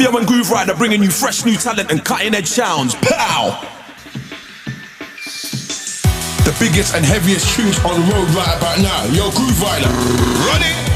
Fabio and Grooverider bringing you fresh new talent and cutting edge sounds. Pow! The biggest and heaviest tunes on the road right about now. Yo, Grooverider, run it!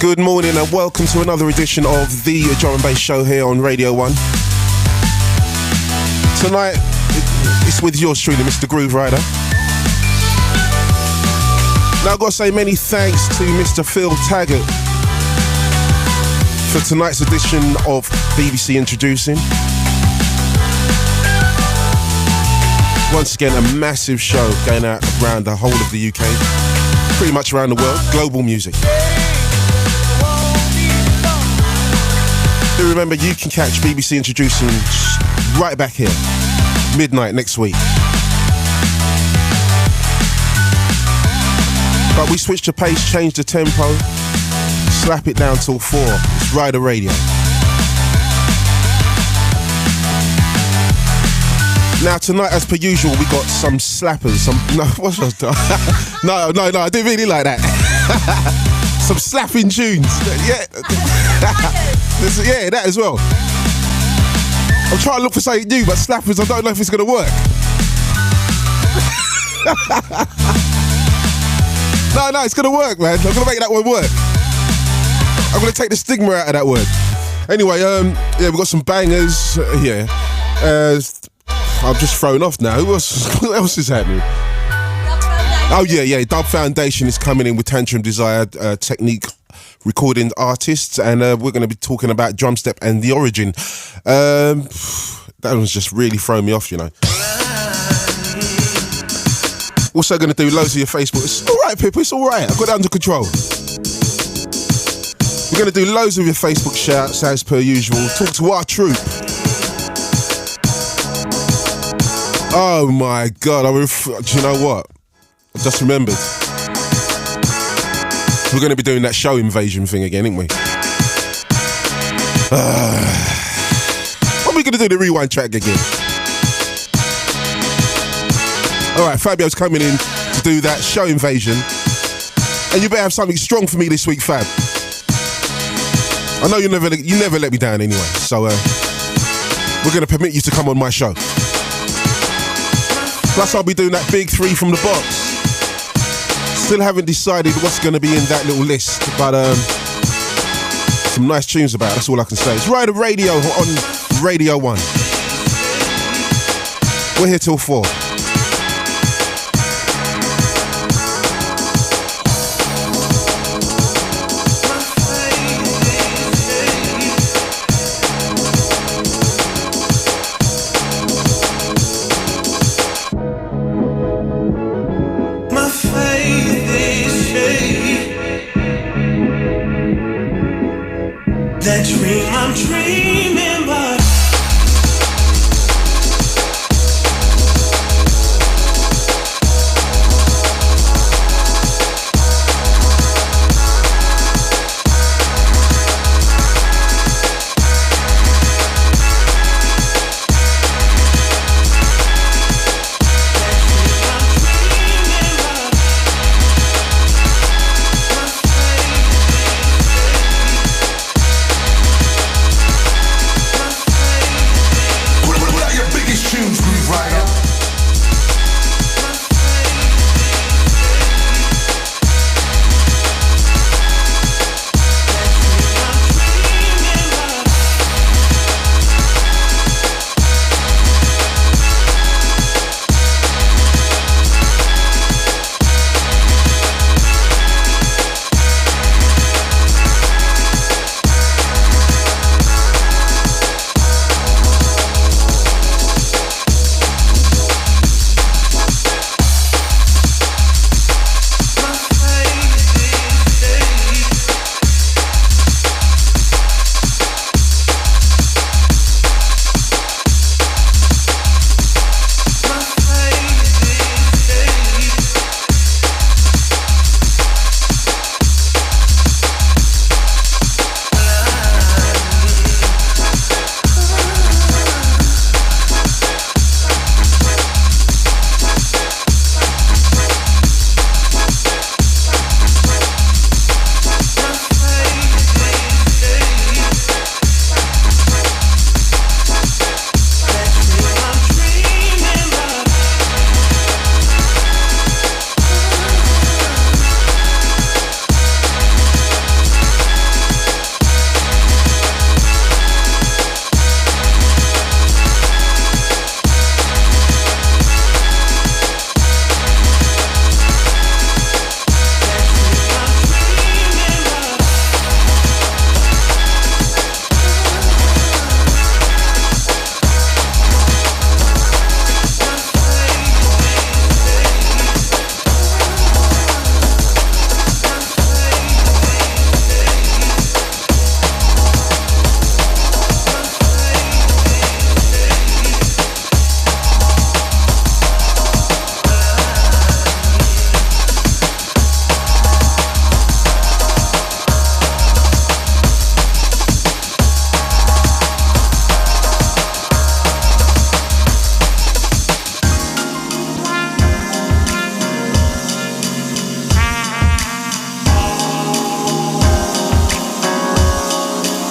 Good morning and welcome to another edition of the Drum and Bass Show here on Radio 1. Tonight, it's with yours truly, Mr. Grooverider. Now I've got to say many thanks to Mr. Phil Taggart for tonight's edition of BBC Introducing. Once again, a massive show going out around the whole of the UK, pretty much around the world, global music. Do remember, you can catch BBC Introducing right back here, midnight next week. But we switched the pace, changed the tempo, slap it down till 4. It's Rider Radio. Now tonight, as per usual, we got some slappers. No, I didn't really like that. Some slapping tunes. Yeah. Yeah, that as well. I'm trying to look for something new, but slappers, I don't know if it's going to work. No, it's going to work, man. I'm going to make that one work. I'm going to take the stigma out of that word. Anyway, yeah, we've got some bangers. I'm just thrown off now. What else is happening? Oh, yeah. Dub Foundation is coming in with Tantrum Desire, Technique recording artists, and we're going to be talking about drum step and the origin. That one's just really thrown me off, you know. Also going to do loads of your Facebook. It's all right, people, it's all right. I've got it under control. We're going to do loads of your Facebook shouts as per usual. Talk to our troupe. Oh my God, do you know what? I just remembered. We're going to be doing that show invasion thing again, ain't we? When are we going to do the rewind track again? All right, Fabio's coming in to do that show invasion. And you better have something strong for me this week, Fab. I know you never let me down anyway, so we're going to permit you to come on my show. Plus, I'll be doing that big 3 from the box. Still haven't decided what's going to be in that little list, but some nice tunes about it, that's all I can say. It's Rider Radio on Radio 1. We're here till 4.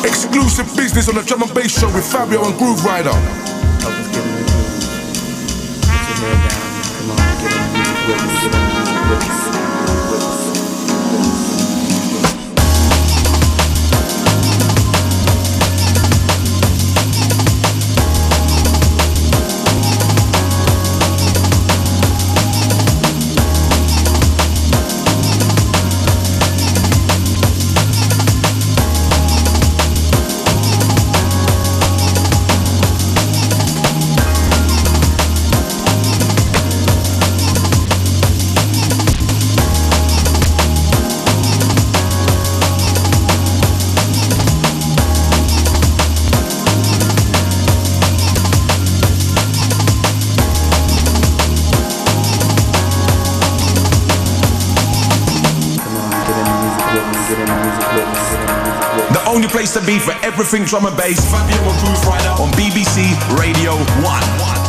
Exclusive business on the drum and bass show with Fabio and Grooverider. Help us get in the groove. Put your head down. Come on, get on the music with us. Get on the music with us. only place to be for everything drum and bass. Fabio and Grooverider on BBC Radio 1.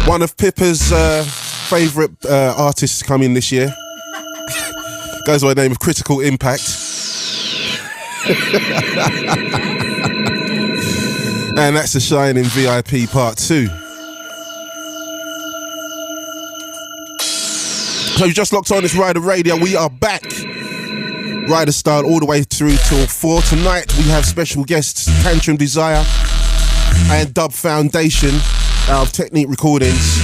One of Pippa's favourite artists coming this year. Goes by the name of Critical Impact. And that's the Shining VIP Part 2. So you just locked on this Rider Radio. We are back. Rider style all the way through till 4. Tonight we have special guests Tantrum Desire and Dub Foundation out of Technique Recordings,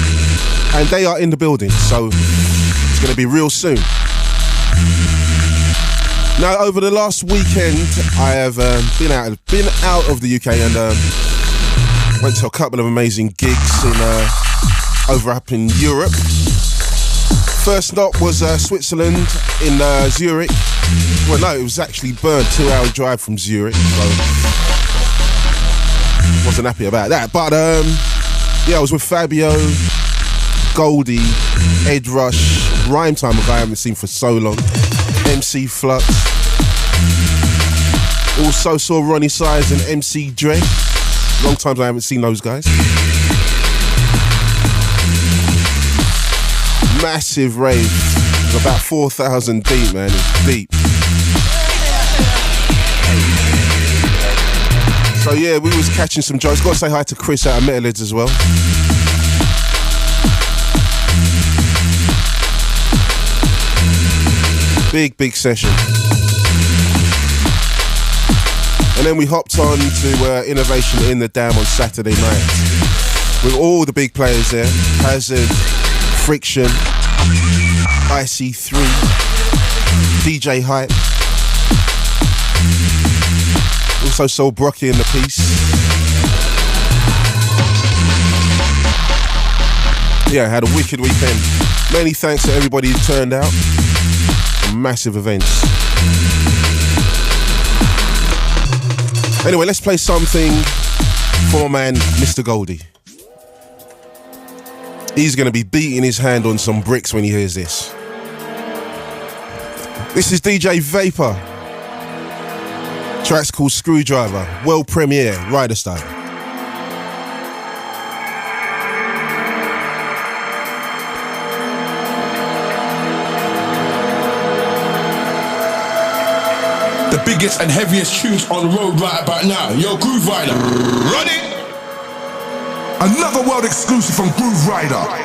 and they are in the building, so it's going to be real soon. Now, over the last weekend, I have been out of the UK and went to a couple of amazing gigs in over up in Europe. First stop was Switzerland in Zurich. Well, no, it was actually Bern, 2-hour drive from Zurich, so wasn't happy about that. But yeah, I was with Fabio, Goldie, Ed Rush, Rhyme Time, a guy I haven't seen for so long, MC Flux, Also saw Ronnie Size and MC Dre. Long time I haven't seen those guys. Massive rave. It was about 4,000 deep, man. It's deep. So yeah, we was catching some jokes. Got to say hi to Chris out of Metalheads as well. Big session. And then we hopped on to Innovation in the Dam on Saturday night with all the big players there. Hazard, Friction, IC3, DJ Hype. Also saw Brocky in the piece. Yeah, had a wicked weekend. Many thanks to everybody who turned out. Massive events. Anyway, let's play something for my man, Mr. Goldie. He's going to be beating his hand on some bricks when he hears this. This is DJ Vapour. Track's called Screwdriver. World premiere, Rider style. The biggest and heaviest tunes on the road right about now. Yo, Grooverider, run it! Another world exclusive from Grooverider.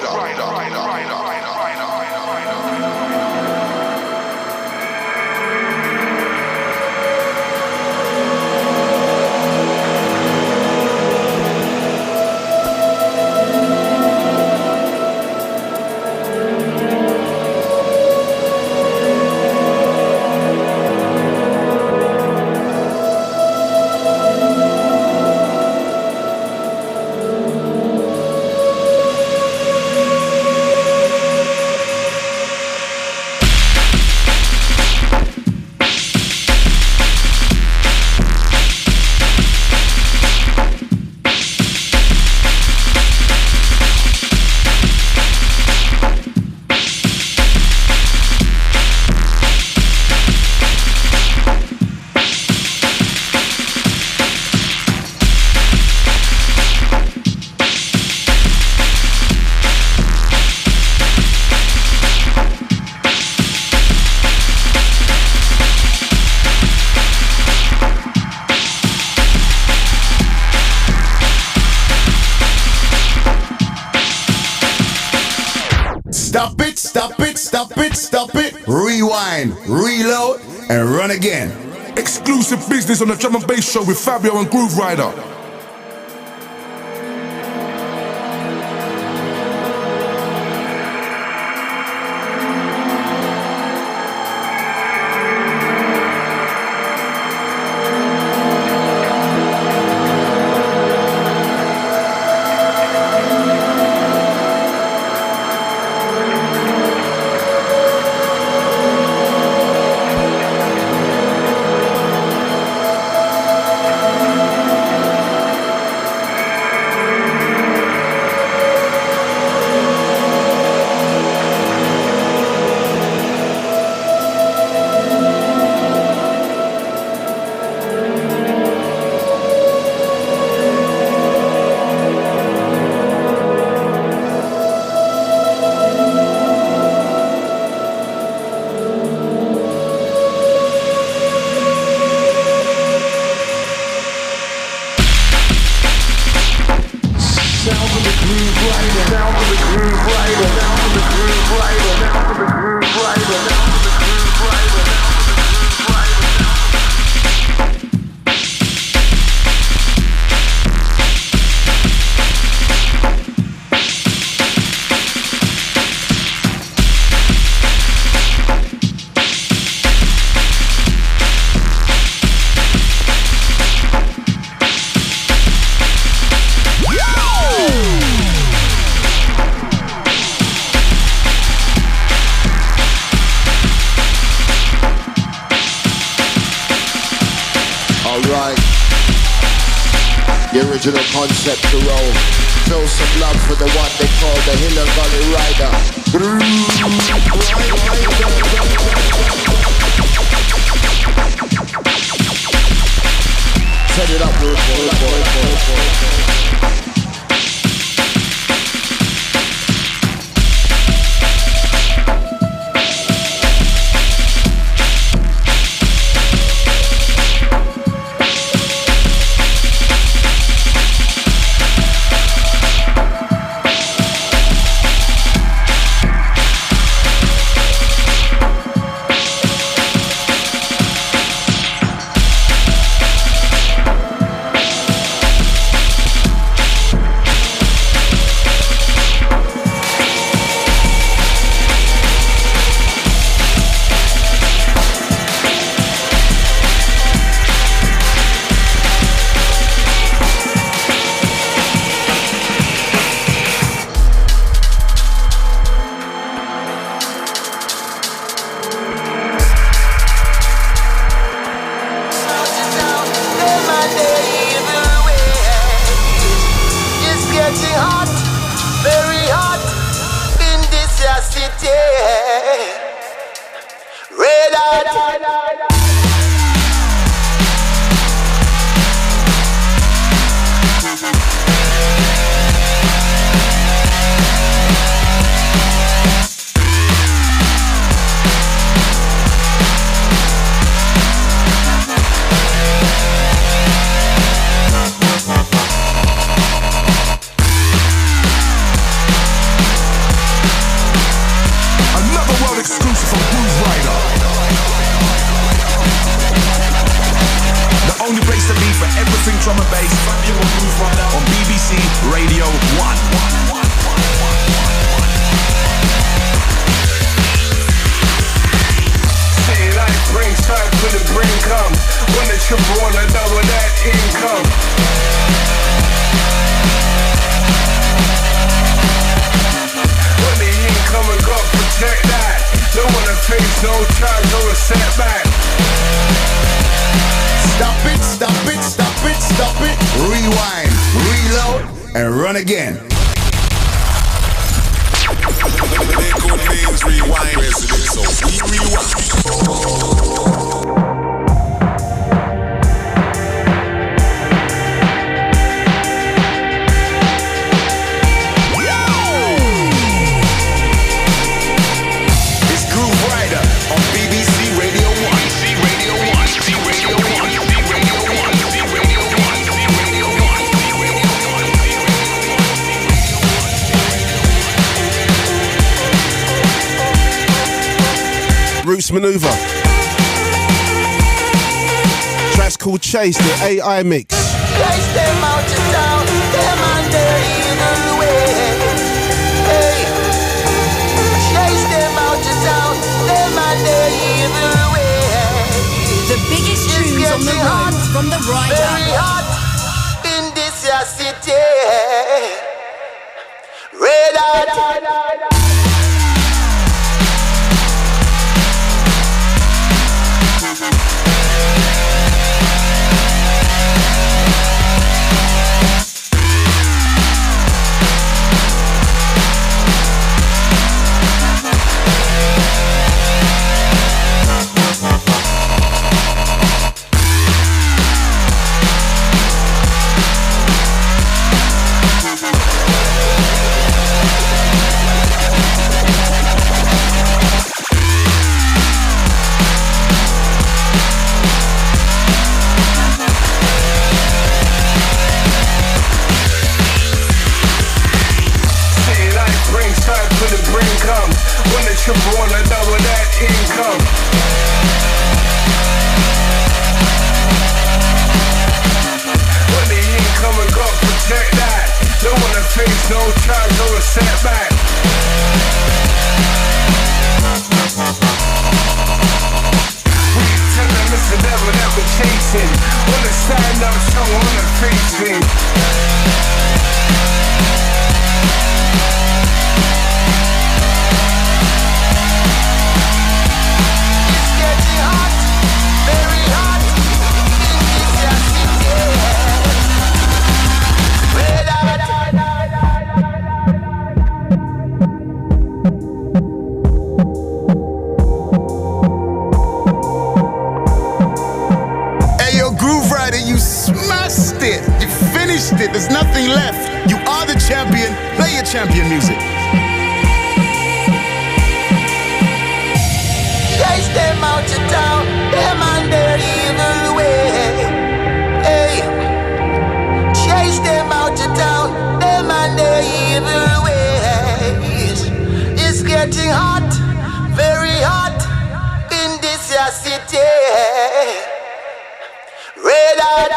Stop it, rewind, reload, and run again. Exclusive business on the drum and bass show with Fabio and Grooverider. Original concept to roll. Show some love for the one they call the Hill and Valley Rider. Set it up, rude boy. Manuva. Track's called Chase, the AI mix. Chase them out of town, them on their evil way. Hey. Chase them out of town, them on their evil way. The biggest tunes on the road from the rider. Very hot in this city. Red hot. Triple on the double that income. When the income and got protect that. Don't wanna face no charge or a setback. We tell them it's the devil that we're chasing. Wanna stand up strong, wanna face me. it, there's nothing left. You are the champion, play your champion music. Chase them out of town, them and their evil way. Hey, chase them out of town, them and their evil ways. It's getting hot, very hot in this here city. Red hot.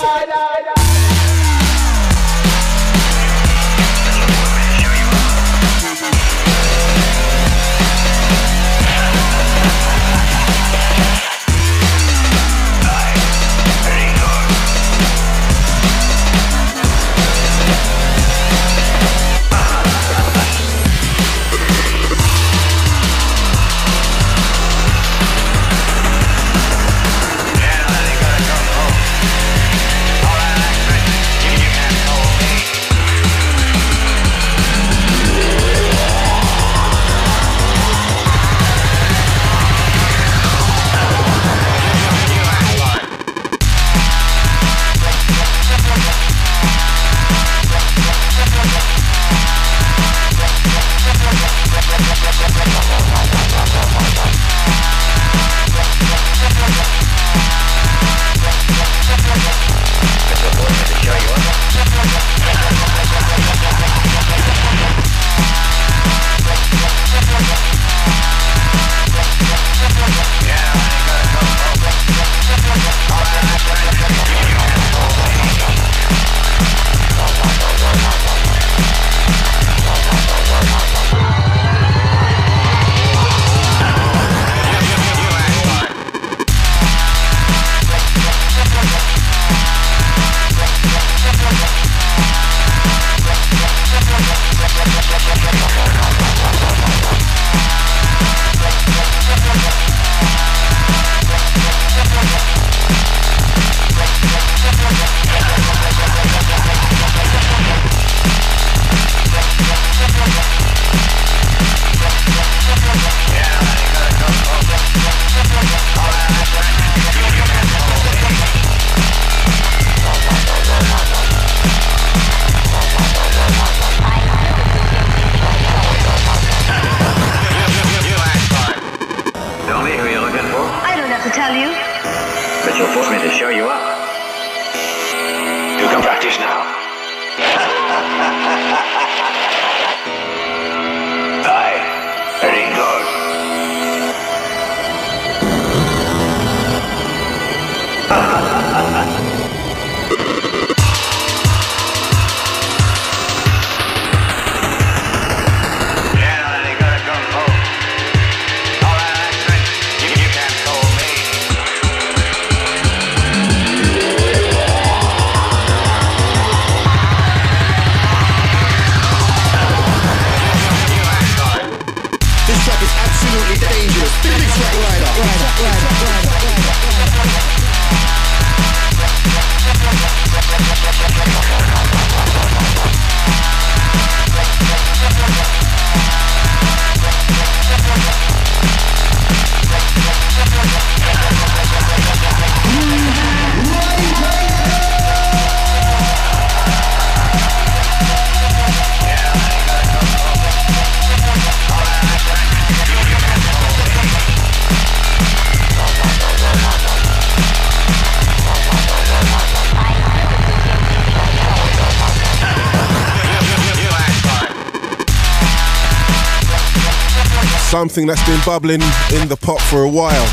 Something that's been bubbling in the pot for a while.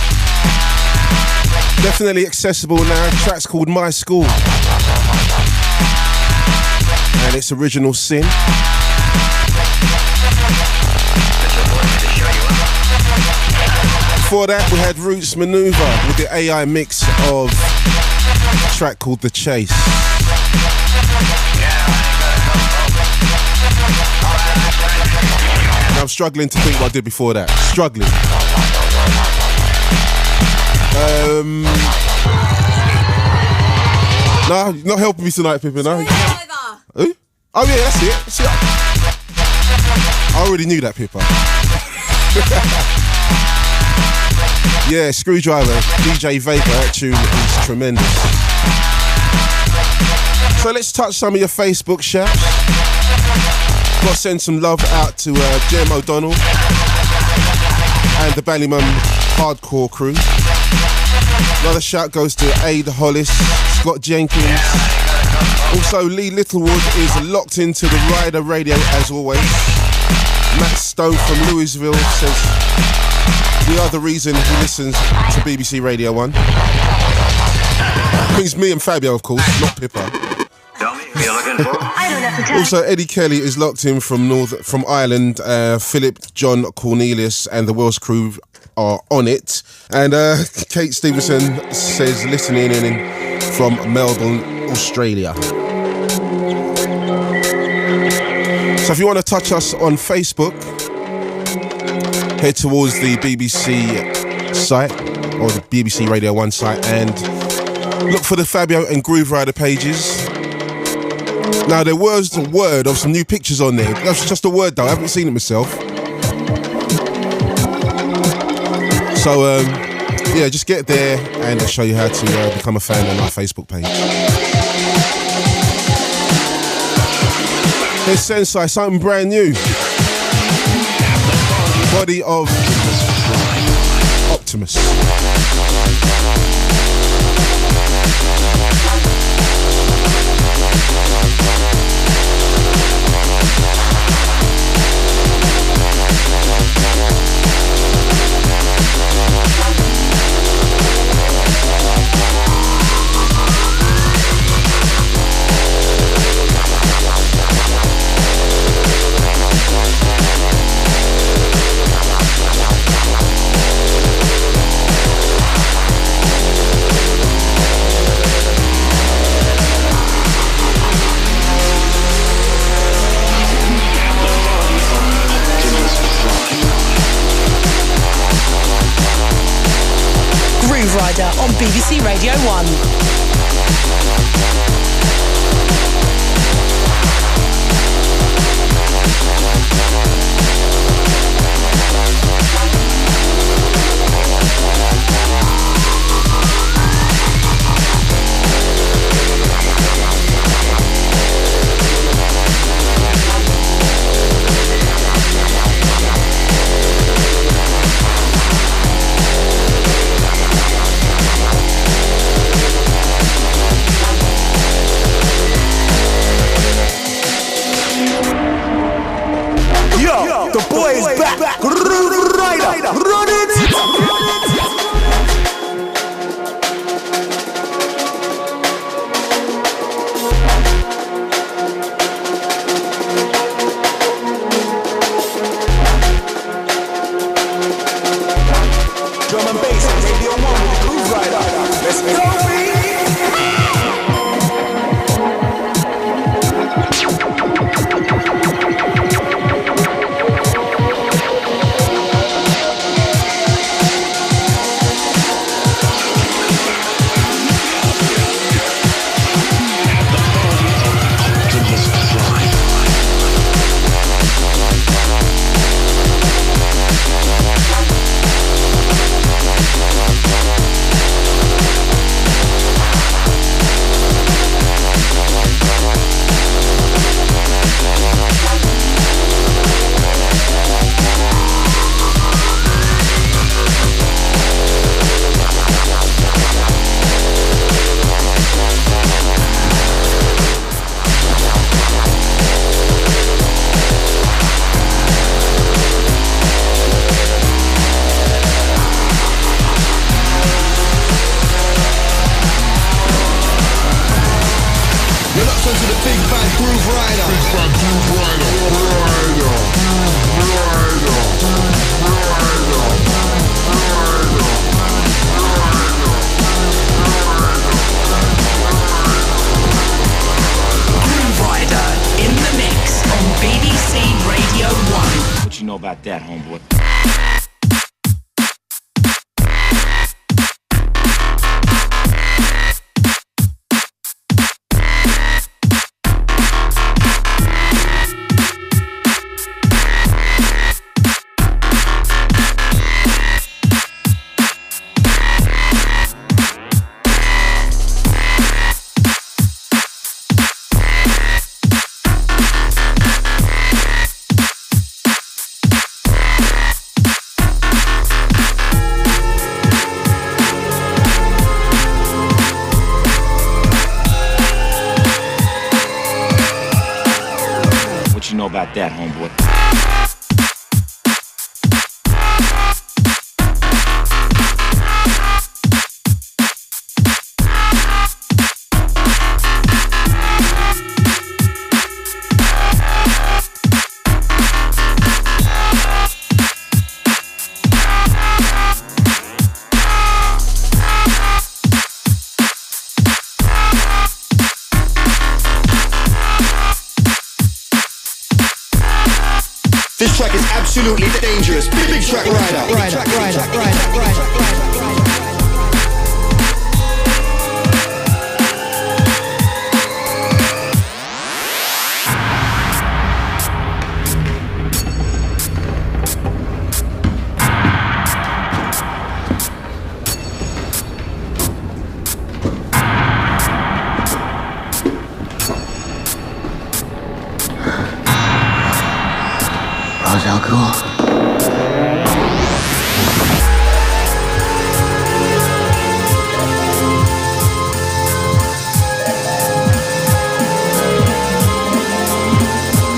Definitely accessible now. The track's called My Skool. And it's Original Sin. Before that, we had Roots Manuva with the AI mix of a track called The Chase. I'm struggling to think what I did before that. Struggling. No, you're not helping me tonight, Pippin. No. Who? Oh yeah, that's it. See, I already knew that, Pippa. Yeah, Screwdriver, DJ Vapour. That tune is tremendous. So let's touch some of your Facebook shouts. Got to send some love out to Jem O'Donnell and the Ballymum Hardcore crew. Another shout goes to Ada Hollis, Scott Jenkins. Also, Lee Littlewood is locked into the Rider Radio as always. Matt Stone from Louisville says the other reason he listens to BBC Radio 1 means me and Fabio, of course, not Pippa. Also, Eddie Kelly is locked in from Ireland. Philip, John, Cornelius, and the Welsh crew are on it. And Kate Stevenson says listening in from Melbourne, Australia. So if you want to touch us on Facebook, head towards the BBC site or the BBC Radio 1 site and look for the Fabio and Grooverider pages. Now, there was a word of some new pictures on there. That's just a word, though. I haven't seen it myself. So, yeah, just get there and I'll show you how to become a fan on our Facebook page. Here's Sensai, something brand new. Body of Optimus. Grooverider on BBC Radio 1. about that, homeboy. What you know about that, homeboy? This track is absolutely dangerous. Big track rider.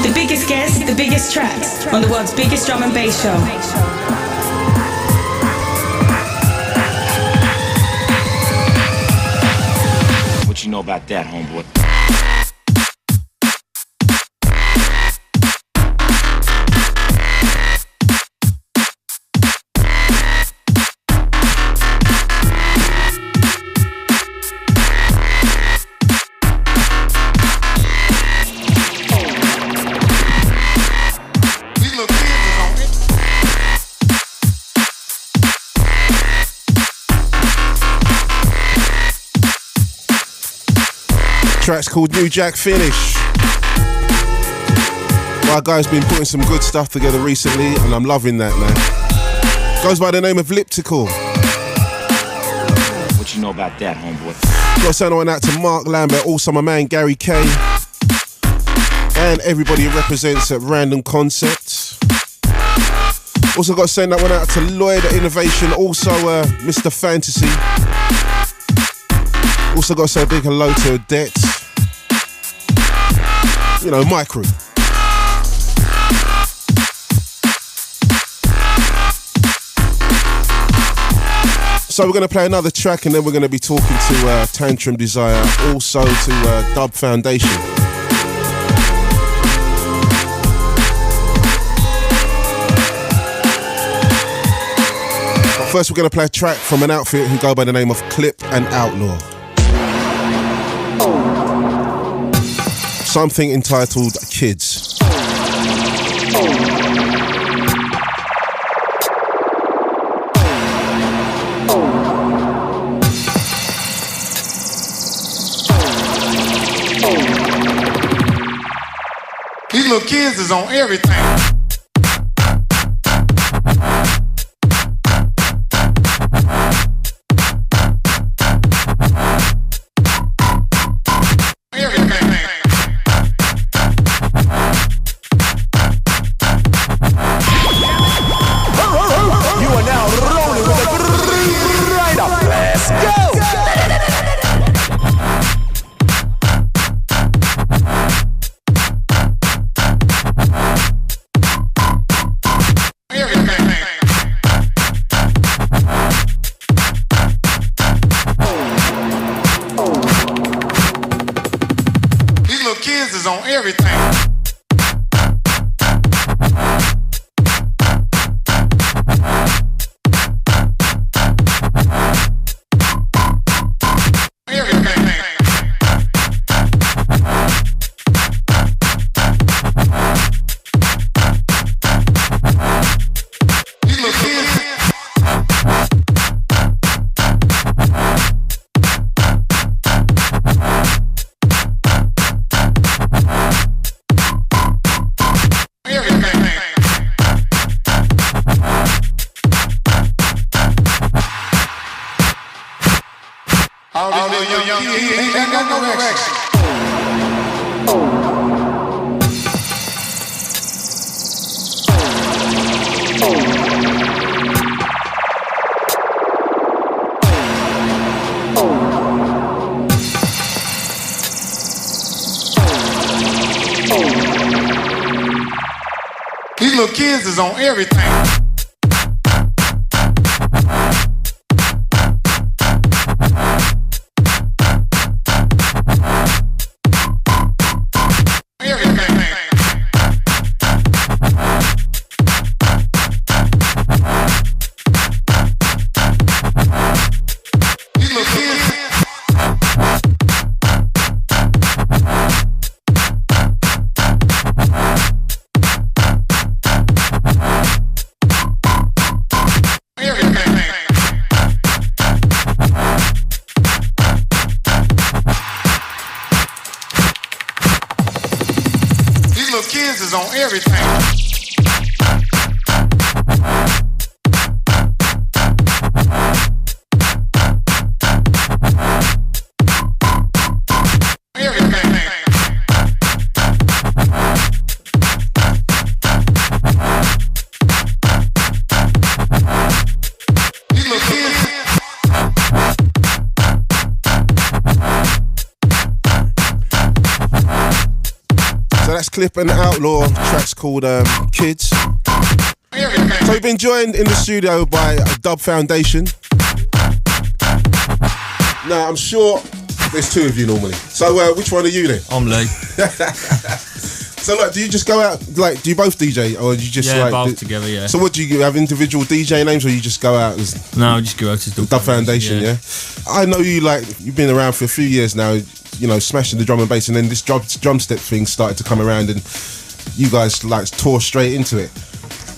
The biggest guests, the biggest tracks on the world's biggest drum and bass show. What you know about that, homeboy? Track's called New Jack Finnish. My guy's been putting some good stuff together recently, and I'm loving that, man. Goes by the name of Lyptikal. What you know about that, homeboy? Got to send one out to Mark Lambert, also my man Gary K, and everybody who represents at Random Concepts. Also got to send that one out to Lloyd at Innovation, also Mr. Fantasy. Also got to say a big hello to Odette. You know, my crew. So we're going to play another track, and then we're going to be talking to Tantrum Desire, also to Dub Foundation. But first we're going to play a track from an outfit who go by the name of Klip and Outlaw. Something entitled Kids. These little kids is on everything. These little kids is on everything. On everything. Klip and Outlaw, track's called Kids. So we've been joined in the studio by Dub Foundation. Now I'm sure there's two of you normally. So which one are you then? I'm Lee. So like, do you just go out, like, do you both DJ or do you just both together, yeah. So what, do you have individual DJ names or you just go out as... No, I just go out as Dub Foundation, yeah. I know you, like, you've been around for a few years now, you know, smashing the drum and bass, and then this drum step thing started to come around and you guys like tore straight into it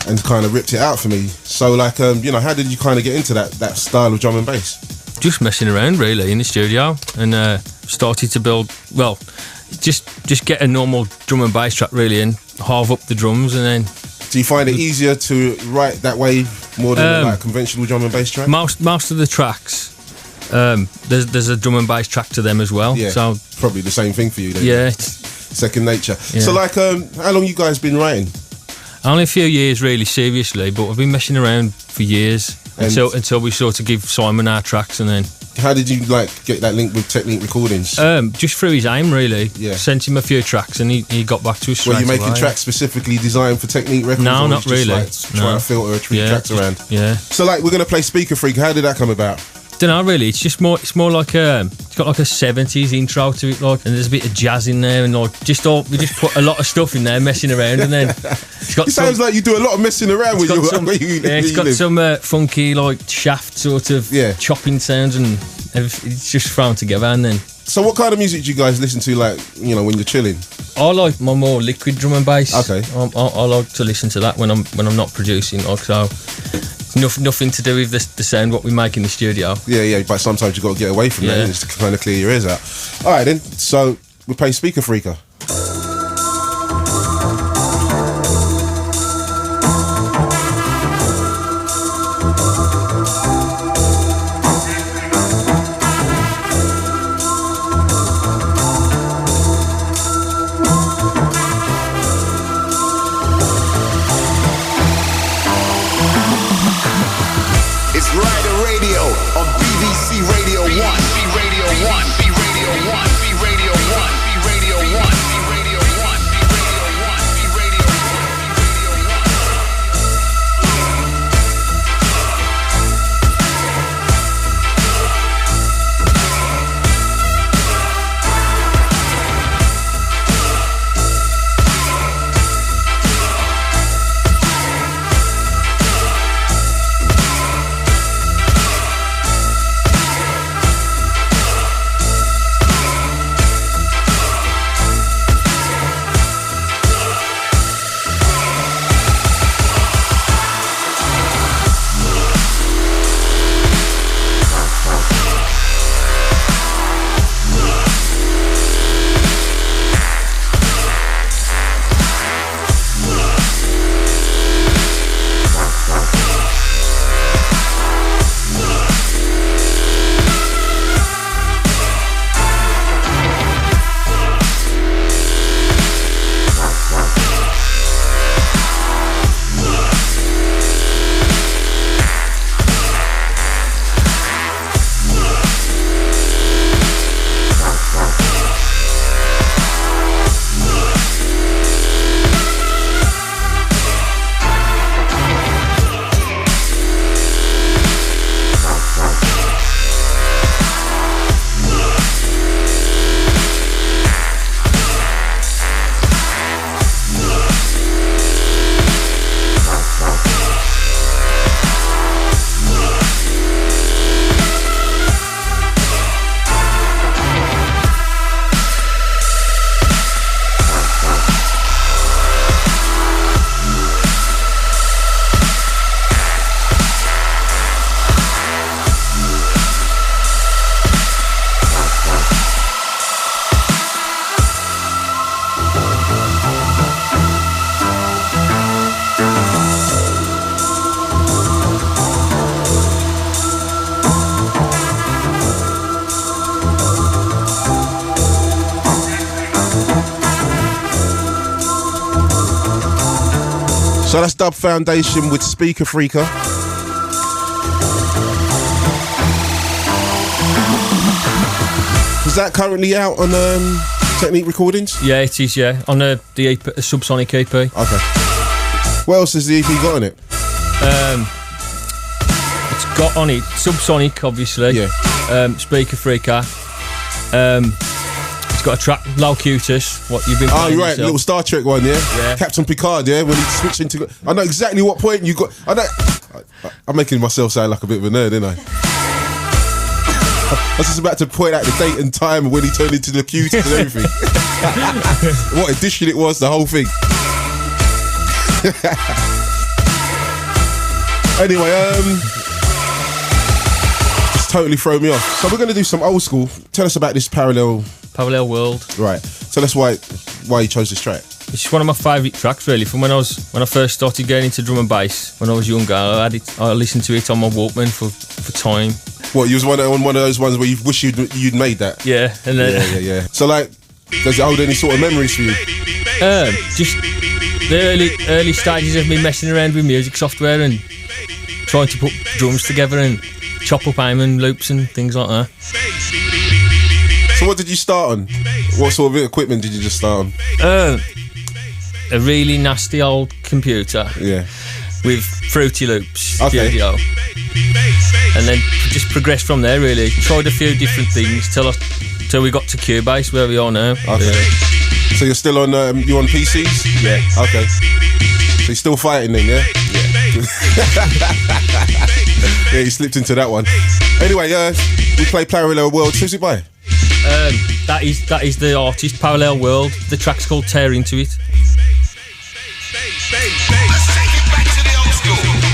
and kind of ripped it out for me. So like, you know, how did you kind of get into that style of drum and bass? Just messing around really in the studio and started to build, well, just get a normal drum and bass track really and halve up the drums. And then do you find it easier to write that way more than like a conventional drum and bass track? Most of the tracks, there's a drum and bass track to them as well. Yeah, so probably the same thing for you then. Yeah, second nature. Yeah. So like, how long you guys been writing? Only a few years really, seriously, but I've been messing around for years until we sort of give Simon our tracks. And then how did you like get that link with Technique Recordings? Just through his aim really. Yeah. Sent him a few tracks and he got back to us straight away. Were you making tracks specifically designed for Technique Records? No, not really. Just like trying to filter a few tracks around. Yeah. So like, we're gonna play Speaker Freak. How did that come about? Don't know really. It's more like it's got like a 70s intro to it, like, and there's a bit of jazz in there, and like we just put a lot of stuff in there, messing around, and then it's got. It sounds like you do a lot of messing around with it's got some funky like shaft sort of chopping sounds, and it's just thrown together, and then. So what kind of music do you guys listen to, like, you know, when you're chilling? I like my more liquid drum and bass. Okay. I like to listen to that when I'm not producing, like, so. Nothing to do with the sound what we make in the studio. Yeah, but sometimes you've got to get away from that just to kind of clear your ears out. Alright then, so we're playing Speaker Freaker. Radio 1, B Radio 1, B Radio 1, B Radio 1, B Radio 1. So that's Dub Foundation with Speaker Freaker. Is that currently out on Technique Recordings? Yeah, it is, yeah. On the EP, Subsonic EP. Okay. What else has the EP got on it? It's got on it Subsonic, obviously. Yeah. Speaker Freaker. It's got a track, Locutus, what you've been playing. Oh, right, yourself. little Star Trek one, yeah? Yeah. Captain Picard, yeah? When he switched into... I know exactly what point you got... I'm making myself sound like a bit of a nerd, ain't I? I was just about to point out the date and time when he turned into the cuties and everything. What edition it was, the whole thing. Anyway, just totally throw me off. So we're going to do some old school. Tell us about this Parallel World. Right. Tell us why you chose this track. It's one of my favourite tracks, really, from when I first started getting into drum and bass. When I was younger, I listened to it on my Walkman for time. What, you was one of those ones where you wish you'd made that? Yeah, and then yeah. So like, does it hold any sort of memories for you? Just the early stages of me messing around with music software and trying to put drums together and chop up aim loops and things like that. So what did you start on? What sort of equipment did you just start on? A really nasty old computer. Yeah. With Fruity Loops Okay. studio. And then just progressed from there, really. Tried a few different things till we got to Cubase, where we are now. Okay. Yeah. So you're still on you on PCs? Yeah. Okay. So you're still fighting then, yeah? Yeah, you slipped into that one. Anyway, we play Parallel World. Who's it by? That is the artist, Parallel World. The track's called Tear Into It. Let's take it back to the old school.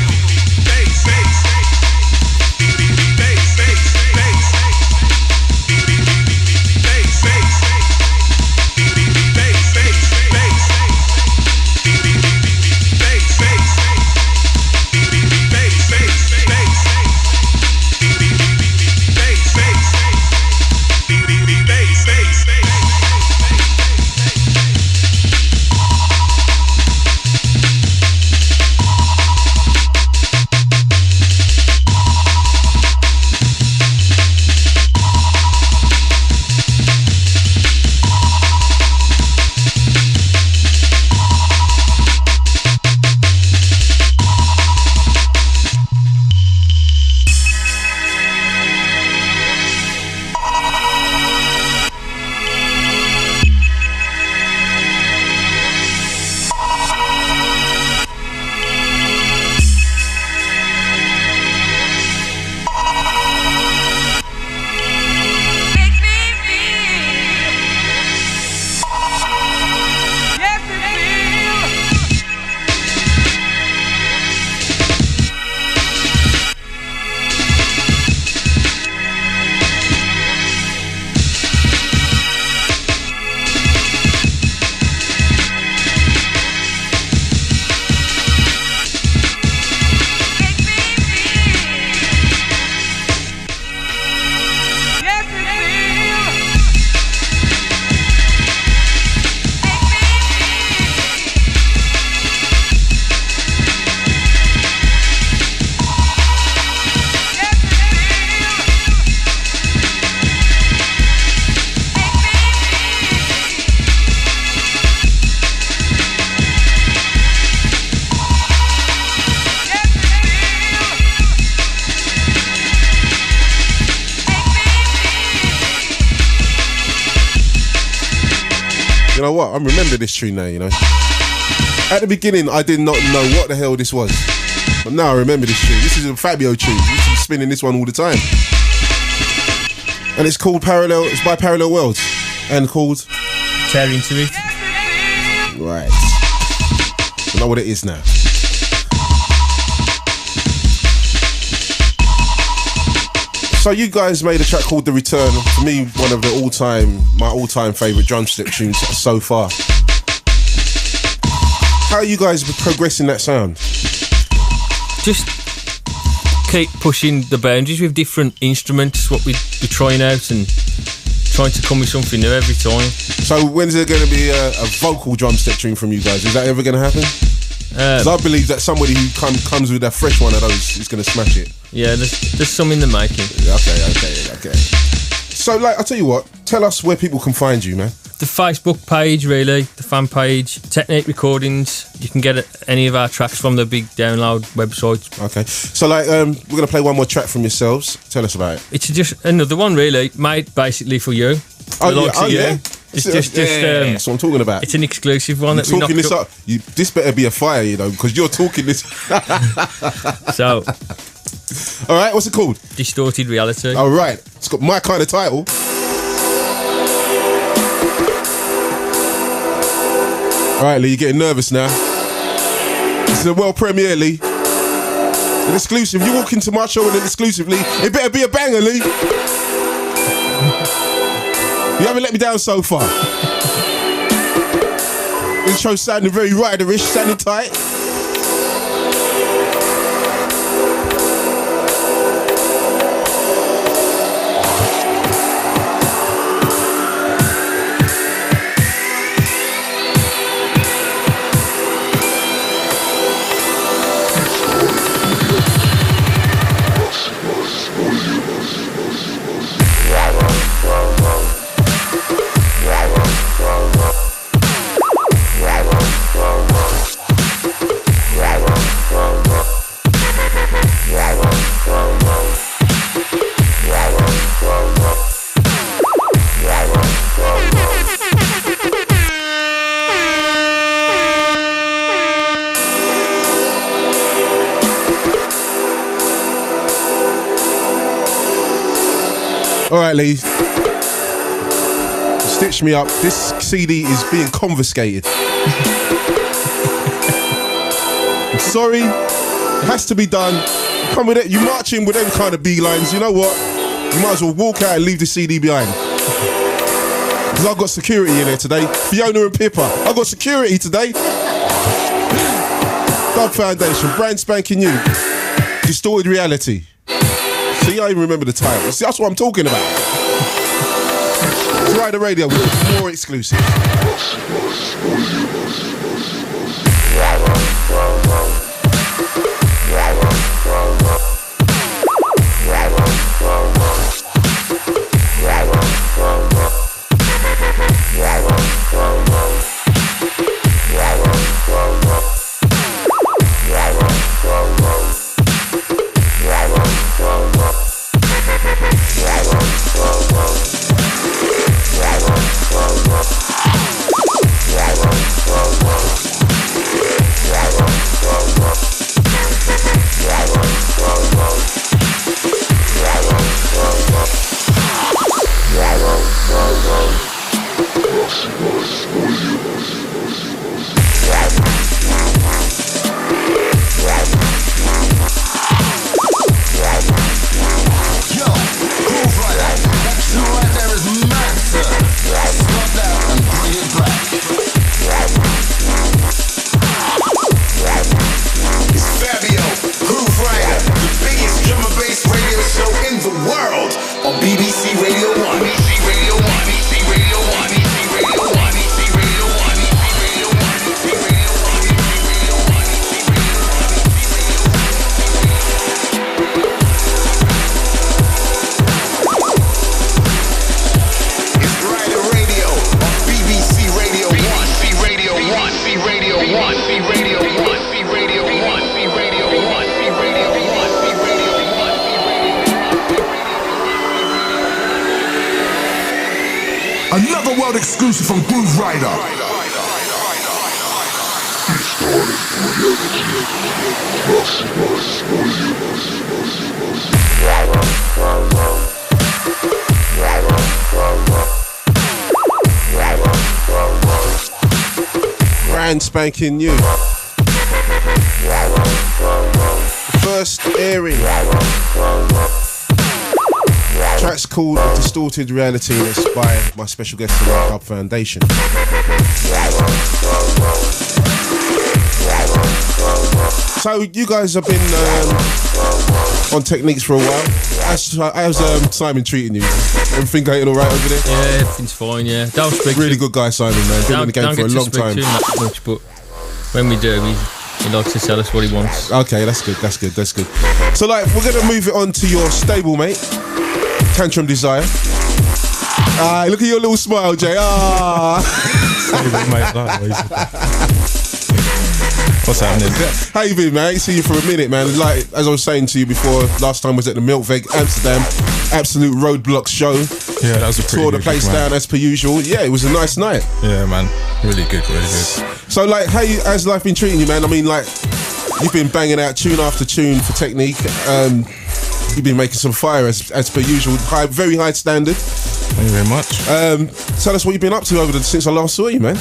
You know what? I remember this tune now, you know. At the beginning, I did not know what the hell this was. But now I remember this tune. This is a Fabio tune. You used to be spinning this one all the time. And it's called Parallel, it's by Parallel Worlds. And called Tear Into It. Right. I know what it is now. So you guys made a track called The Return. For me, one of my all-time favourite drum step tunes so far. How are you guys progressing that sound? Just keep pushing the boundaries with different instruments, what we're trying out, and trying to come with something new every time. So when's there going to be a vocal drum step tune from you guys? Is that ever going to happen? Because I believe that somebody who comes with a fresh one of those is going to smash it. Yeah, there's some in the making. Okay. So, like, I'll tell you what. Tell us where people can find you, man. The Facebook page, really, the fan page, Technique Recordings. You can get any of our tracks from the big download website. Okay. So, like, we're going to play one more track from yourselves. Tell us about it. It's just another one, really, made basically for you. Yeah. It's just that's what I'm talking about. It's an exclusive one. You're talking this up. This better be a fire, you know, because you're talking this. So, all right, what's it called? Distorted Reality. All right, it's got my kind of title. All right, Lee, you're getting nervous now. This is a world premiere, Lee. An exclusive. You walk into my show with an exclusive, Lee. It better be a banger, Lee. You haven't let me down so far. This show's sounding very riderish, sounding tight. All right, Lee. Stitch me up. This CD is being confiscated. I'm sorry. It has to be done. Come with it. You march in with them kind of beelines. You know what? You might as well walk out and leave the CD behind. Because I've got security in there today. Fiona and Pippa. I've got security today. Dub Foundation. Brand spanking new. Distorted Reality. See, I even remember the title. See, that's what I'm talking about. It's Rider Radio with more exclusive. Another world exclusive from Grooverider. Brand spanking new. The first airing. Track's called Distorted Reality and it's by my special guest from the Dub Foundation. So you guys have been on Techniques for a while. How's Simon treating you? Everything going alright over there? Yeah, everything's fine, yeah. Don't speak really good guy, Simon, man. Been in the game for a long time. Don't get to speak to him that much, but when we do, He likes to tell us what he wants. Okay, that's good. So, like, we're gonna move it on to your stable, mate. Tantrum Desire. Look at your little smile, Jay. What's happening? How you been, man? I ain't seen you for a minute, man. Like, as I was saying to you before, last time was at the Milkveg Amsterdam Absolute Roadblocks show. Yeah, that was a pretty tore the place down as per usual. Yeah, it was a nice night. Yeah, man. Really good. So, like, how's life been treating you, man? I mean, like, you've been banging out tune after tune for Technique. You've been making some fire as per usual. Very high standard. Thank you very much. Tell us what you've been up to since I last saw you, man.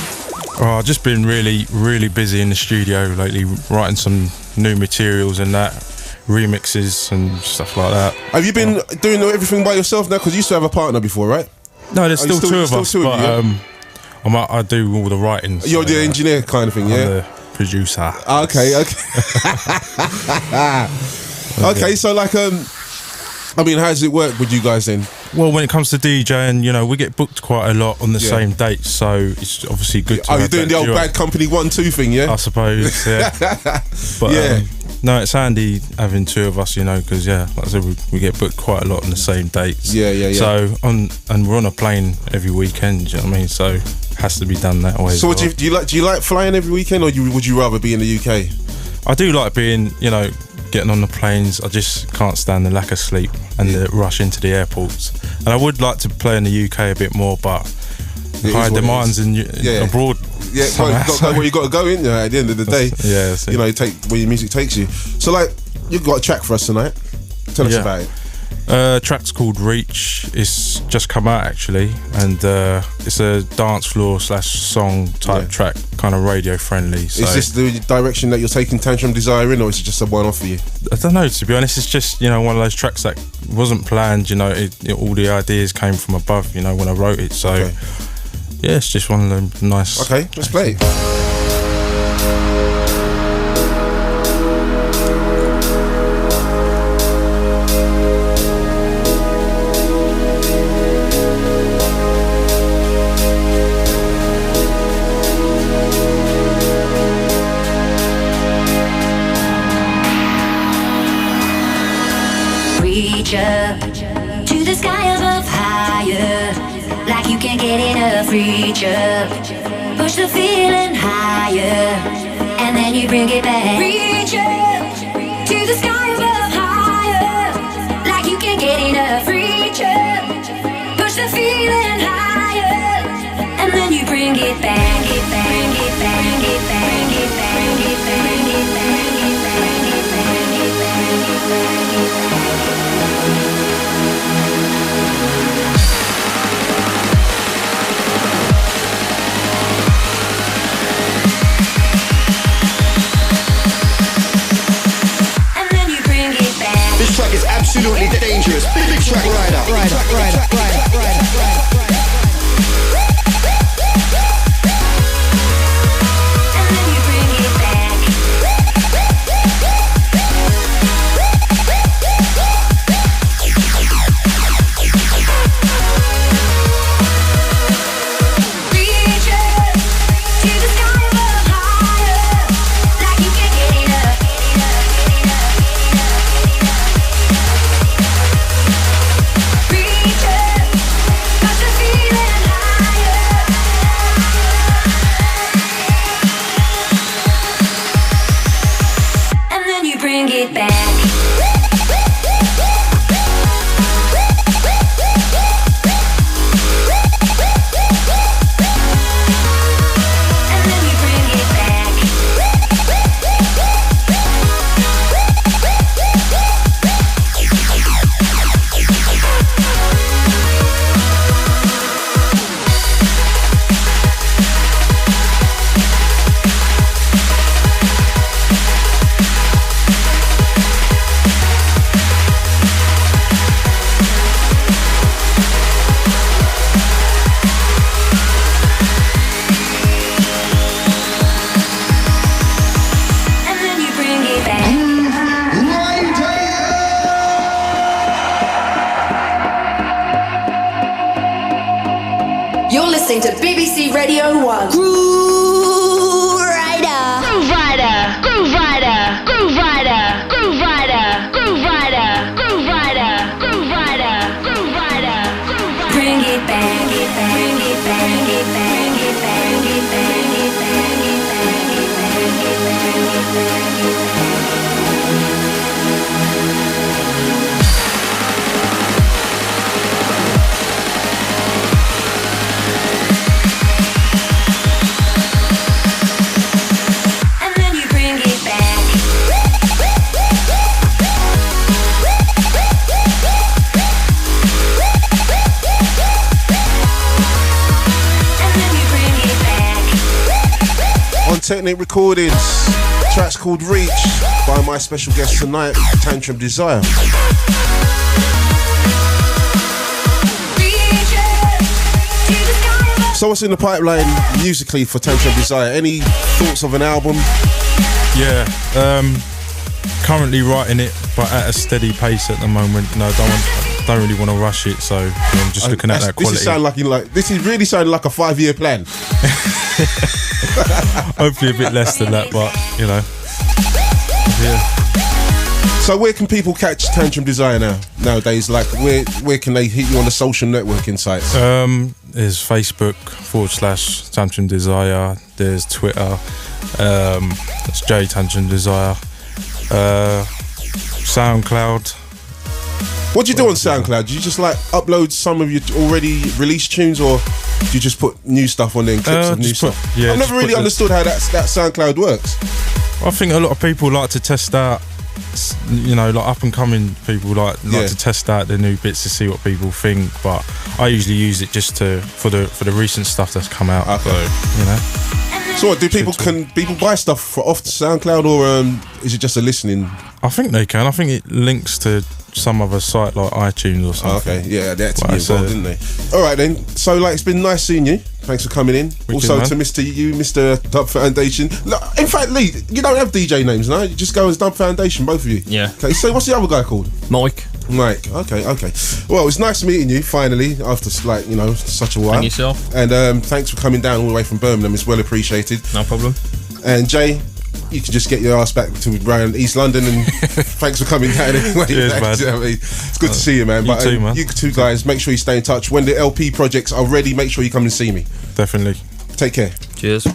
Oh, I've just been really, really busy in the studio lately, writing some new materials and that, remixes and stuff like that. Have you been doing everything by yourself now? Because you used to have a partner before, right? No, there's still two of us, but I do all the writing. You're the engineer kind of thing, yeah? I'm the producer. Okay. Okay, so like, I mean, how does it work with you guys then? Well, when it comes to DJing, you know, we get booked quite a lot on the same date, so it's obviously good to you're doing the old Bad Company 1-2 thing, yeah? I suppose, yeah. But no, it's handy having two of us, you know, because like I said, we get booked quite a lot on the same dates. Yeah. So and we're on a plane every weekend. Do you know what I mean? So it has to be done that way. So, do you like flying every weekend, or would you rather be in the UK? I do like being, you know, getting on the planes. I just can't stand the lack of sleep and the rush into the airports. And I would like to play in the UK a bit more, but high demands abroad. Yeah, well, you got to go in there at the end of the day. Yeah, you know, take where your music takes you. So, like, you've got a track for us tonight. Tell us about it. Track's called Reach. It's just come out actually, and it's a dance floor / song type track, kind of radio friendly. So. Is this the direction that you're taking Tantrum Desire in, or is it just a one-off for you? I don't know, to be honest. It's just, you know, one of those tracks that wasn't planned. You know, all the ideas came from above. You know, when I wrote it. So yeah, it's just one of them nice. Okay, let's play it. Up to the sky above, higher, like you can't get enough. Reach up, push the feeling higher, and then you bring it back. Reach up to the sky above, higher, like you can't get enough. Reach up, push the feeling higher, and then you bring it back. Bring it back, bring it back, bring it back, bring it back, bring it back, bring it back, bring it back, bring it back, bring it back, bring it back. This track is absolutely dangerous. Big track rider. listening to BBC Radio 1. Grooverider. Technic Recordings. Track's called Reach by my special guest tonight, Tantrum Desire. So what's in the pipeline musically for Tantrum Desire? Any thoughts of an album? Yeah, currently writing it, but at a steady pace at the moment. No, don't really want to rush it, so I'm just looking at that quality. This is really sounding like a 5-year plan. Hopefully a bit less than that, but you know, yeah. So where can people catch Tantrum Desire nowadays? Like where can they hit you on the social networking sites? There's Facebook /Tantrum Desire. There's Twitter. That's J Tantrum Desire. SoundCloud. What do you do on SoundCloud? Do you just like upload some of your already released tunes, or do you just put new stuff on there and clips of new stuff? Yeah, I've never really understood how that SoundCloud works. I think a lot of people like to test out, you know, like up and coming people like to test out the new bits to see what people think. But I usually use it just for the recent stuff that's come out. Okay. So, you know. So what, can people buy stuff off SoundCloud, or is it just a listening? I think they can. I think it links to some other site like iTunes or something. Okay, yeah, they had to be involved, didn't they? All right then. So it's been nice seeing you. Thanks for coming in. Also to Mr. Dub Foundation. Look, in fact, Lee, you don't have DJ names, no? You just go as Dub Foundation, both of you. Yeah. Okay. So what's the other guy called? Mike. Okay. Well, it's nice meeting you finally after such a while. And yourself. And thanks for coming down all the way from Birmingham. It's well appreciated. No problem. And Jay, you can just get your ass back to around East London, and thanks for coming down anyway. Cheers, man. You know what I mean? It's good to see you, man. You too, man. You two guys, make sure you stay in touch. When the LP projects are ready, make sure you come and see me. Definitely. Take care. Cheers.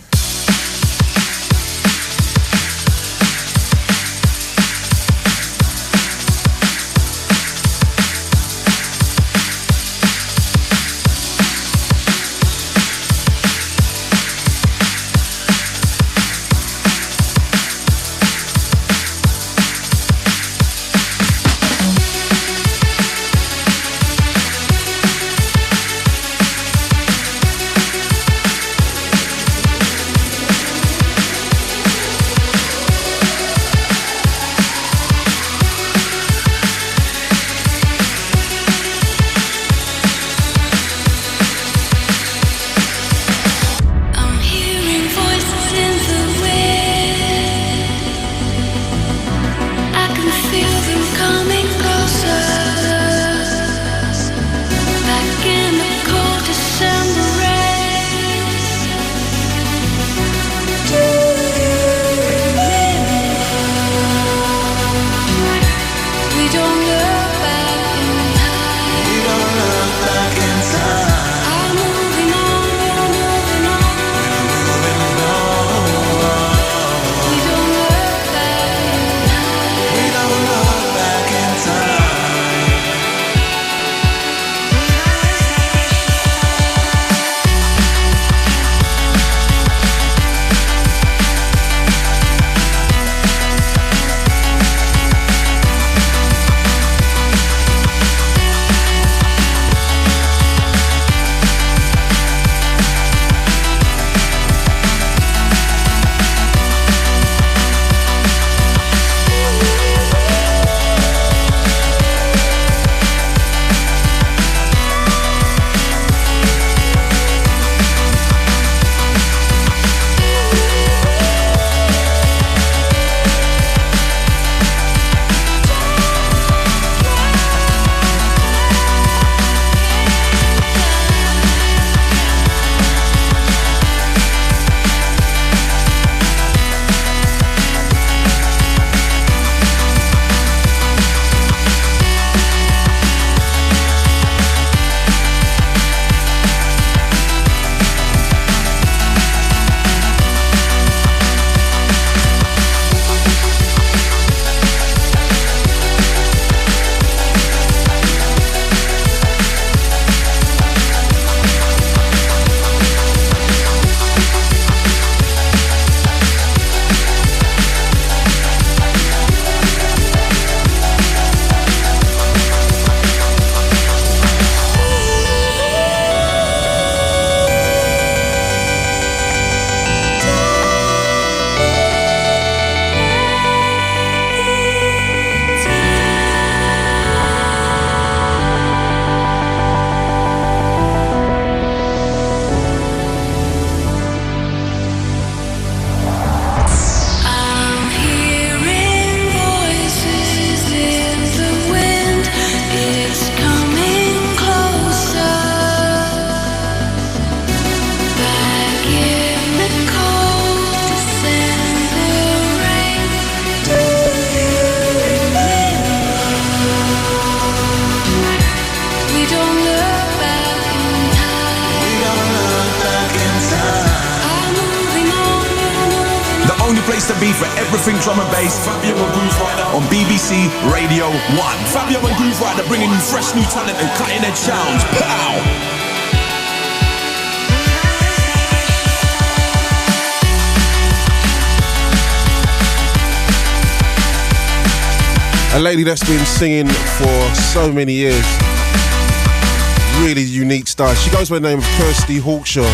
only place to be for everything drum and bass. Fabio and Grooverider on BBC Radio 1. Fabio and Grooverider bringing you fresh new talent and cutting edge sounds. Pow! A lady that's been singing for so many years. Really unique style. She goes by the name of Kirsty Hawkshaw.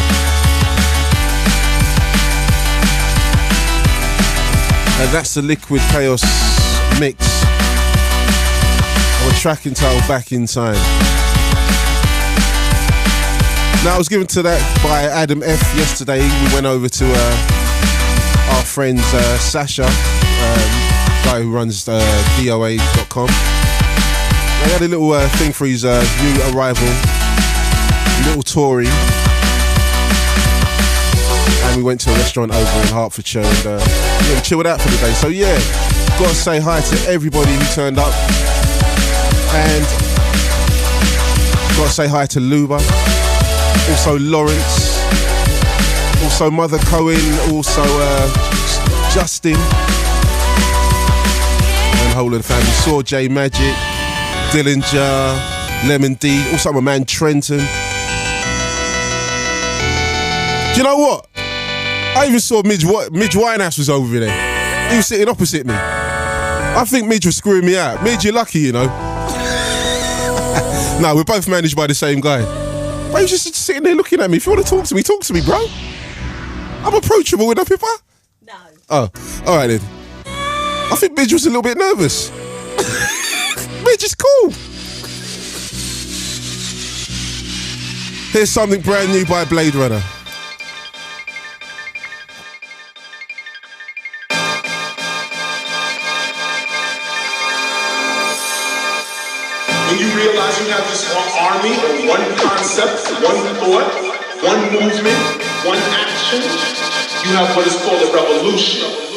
And that's the Liquid Chaos mix of a track entitled Back in Time. Now, I was given to that by Adam F yesterday. We went over to our friend Sasha, guy who runs DOA.com. They had a little thing for his new arrival, little Tory. And we went to a restaurant over in Hertfordshire and we chilled out for the day. So yeah, gotta say hi to everybody who turned up. And gotta say hi to Luba, also Lawrence, also Mother Cohen, also Justin, and the whole of the family. Saw J Magic, Dillinger, Lemon D, also my man Trenton. Do you know what? I even saw Midge Winehouse was over there. He was sitting opposite me. I think Midge was screwing me out. Midge, you're lucky, you know. No, we're both managed by the same guy. But he was just sitting there looking at me. If you want to talk to me, bro. I'm approachable enough, if I... No. Oh, all right then. I think Midge was a little bit nervous. Midge is cool. Here's something brand new by Blade Runner. When you realize you have this one army of one concept, one thought, one movement, one action, you have what is called a revolution.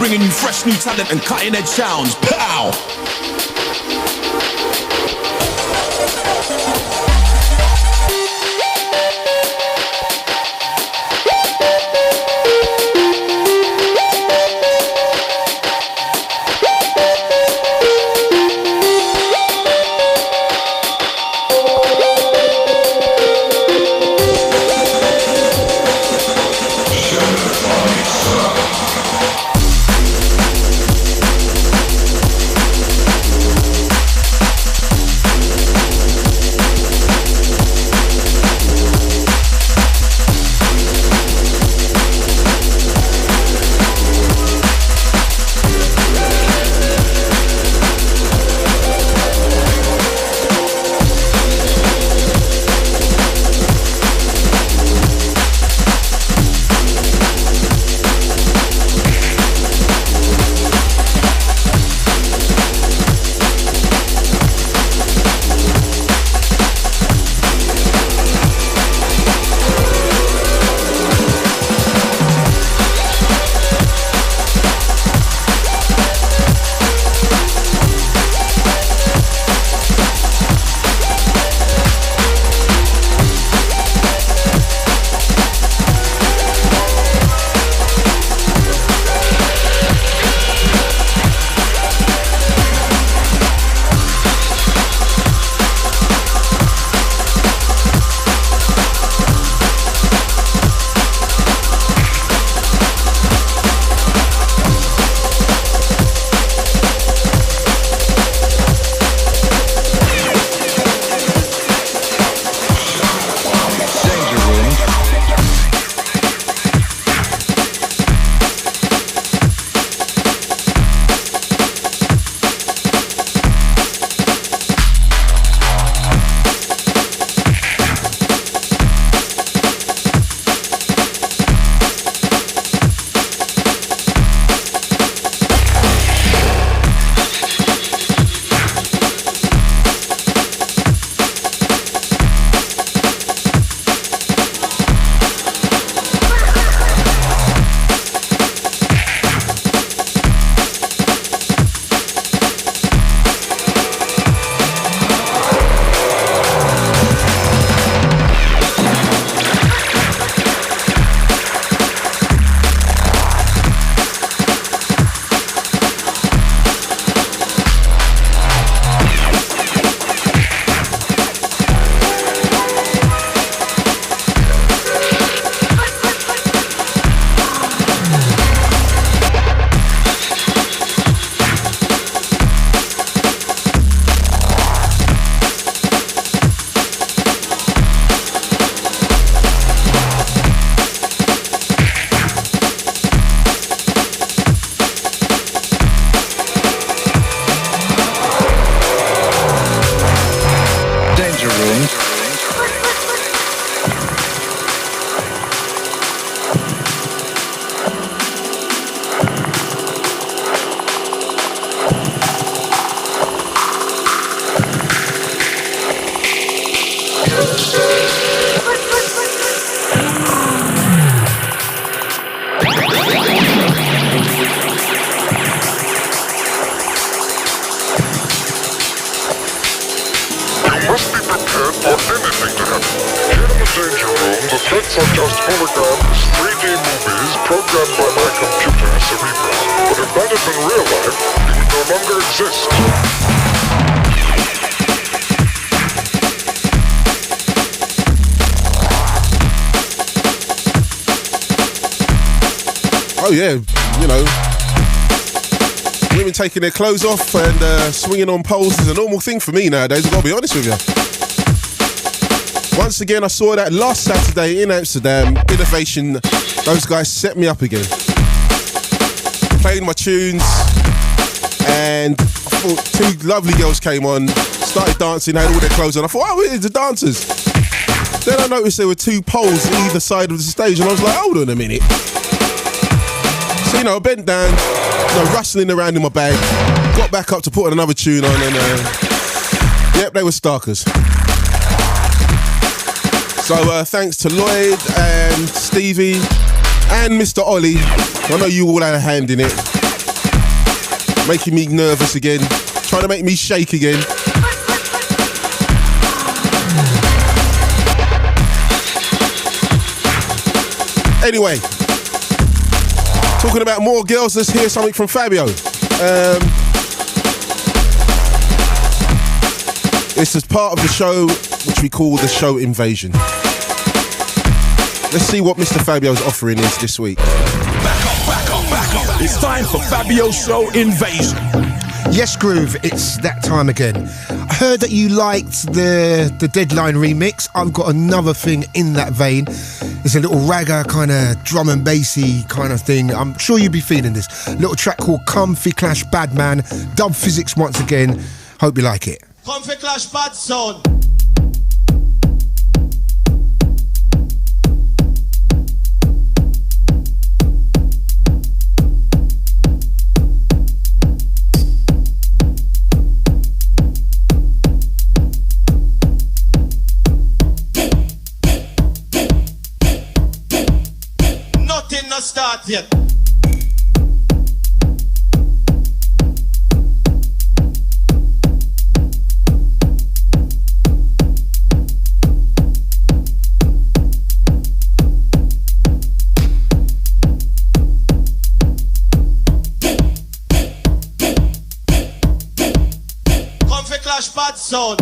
bringing you fresh new talent and cutting edge sounds. Pow! Threats are just holograms, 3D movies programmed by my computer, Cerebral. But if that had been real life, it would no longer exist. Oh yeah, you know, women taking their clothes off and swinging on poles is a normal thing for me nowadays, I've got to be honest with you. Once again, I saw that last Saturday in Amsterdam. Innovation, those guys set me up again. Played my tunes, and I thought two lovely girls came on, started dancing, had all their clothes on. I thought, oh, it's the dancers. Then I noticed there were two poles either side of the stage, and I was like, hold on a minute. So, you know, I bent down, you know, rustling around in my bag, got back up to put another tune on, and yep, they were stalkers. So thanks to Lloyd and Stevie and Mr. Ollie. I know you all had a hand in it. making me nervous again, trying to make me shake again. Anyway, talking about more girls, let's hear something from Fabio. This is part of the show which we call the show Invasion. Let's see what Mr. Fabio's offering is this week. Back up. It's time for Fabio's show Invasion. Yes, Groove, it's that time again. I heard that you liked the Deadline remix. I've got another thing in that vein. It's a little ragga kind of drum and bassy kind of thing. I'm sure you'll be feeling this. A little track called Comfy Clash Bad Man. Dub physics once again. Hope you like it. Comfy Clash Bad Sound. Not start yet. Comfy Clash Bad Sound.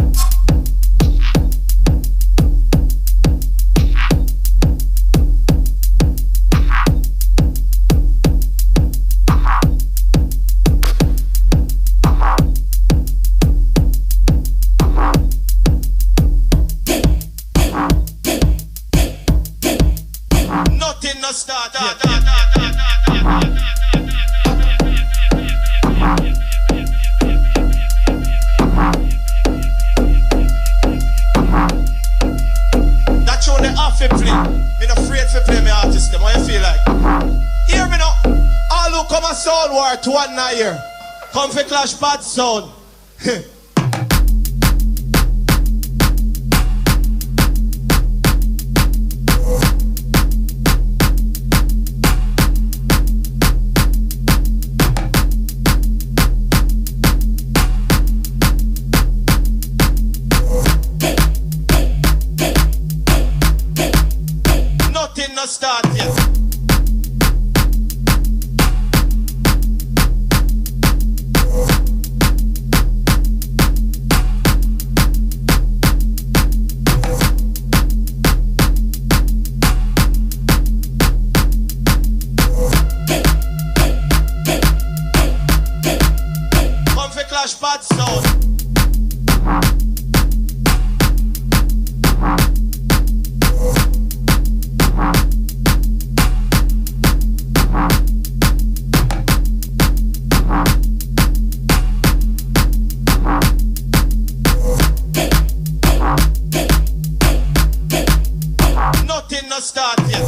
Start yet. That's on the off play. Me not afraid to play my artist them. What you feel like? Hear me now. All who come a sound war to one night here. Comfy Clash Bad Sound. Start yet. Comfy Clash Bad Sound. Start yet.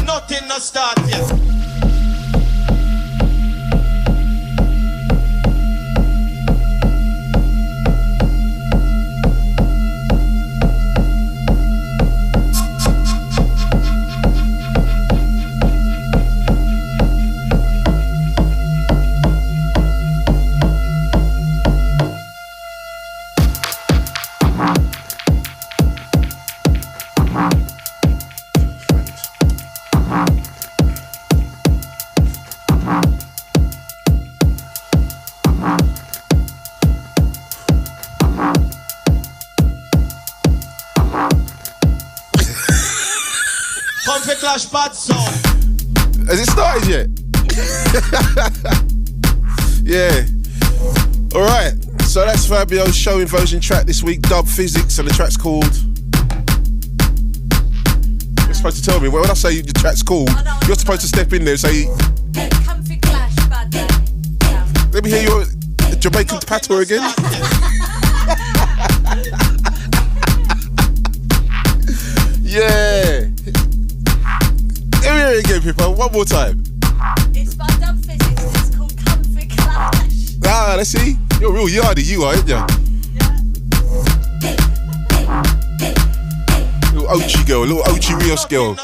Nothing no start yet. Comfy Clash Bad Sound. Has it started yet? Yeah. Alright, so that's Fabio's show Invasion track this week, Dub Physics, and the track's called... You're supposed to tell me, when I say the track's called, you're supposed to step in there and say... Comfy Clash Bad Man. Yeah. Let me hear your Jamaican patois again. Yeah. Pippa. One more time. It's by Dub Physics. It's called Comfy Clash. Ah, let's see. You're a real yardie, you are, aren't you? Little Ochi girl, little Ochi Rios girl.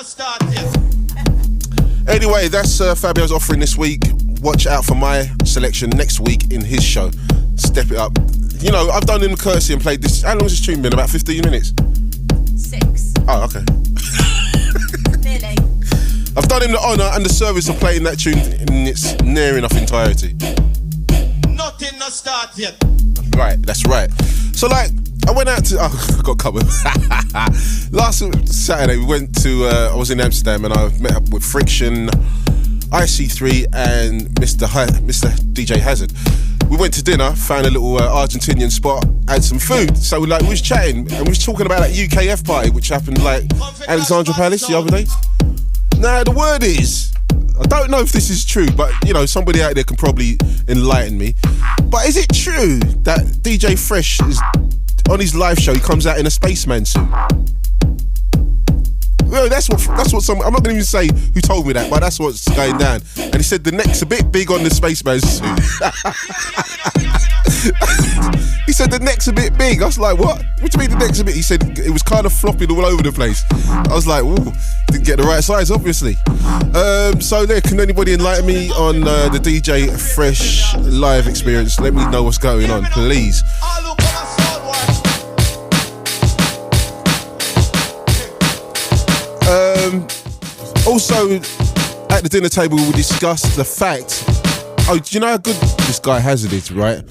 Anyway, that's Fabio's offering this week. Watch out for my selection next week in his show. Step it up. You know, I've done him the courtesy and played this. How long has this tune been? About 15 minutes? 6. Oh, okay. Nearly. I've done him the honour and the service of playing that tune in its near enough entirety. Nothing not start yet. Right, that's right. So, like, I went out to... Oh, I got covered. Last Saturday, we went to... I was in Amsterdam and I met up with Friction, IC3 and Mr. DJ Hazard. We went to dinner, found a little Argentinian spot, had some food. So we was chatting and we was talking about that UKF party which happened like Alexandra Palace the other day. Now the word is, I don't know if this is true, but you know, somebody out there can probably enlighten me. But is it true that DJ Fresh is on his live show, he comes out in a spaceman suit? Well, that's what some. I'm not going to even say who told me that, but that's what's going down. And he said the neck's a bit big on the spaceman suit. He said the neck's a bit big. I was like, what? What do you mean the neck's a bit? He said it was kind of flopping all over the place. I was like, ooh, didn't get the right size, obviously. So there, can anybody enlighten me on the DJ Fresh live experience? Let me know what's going on, please. Also, at the dinner table, we discussed the fact. Oh, do you know how good this guy Hazard is, right?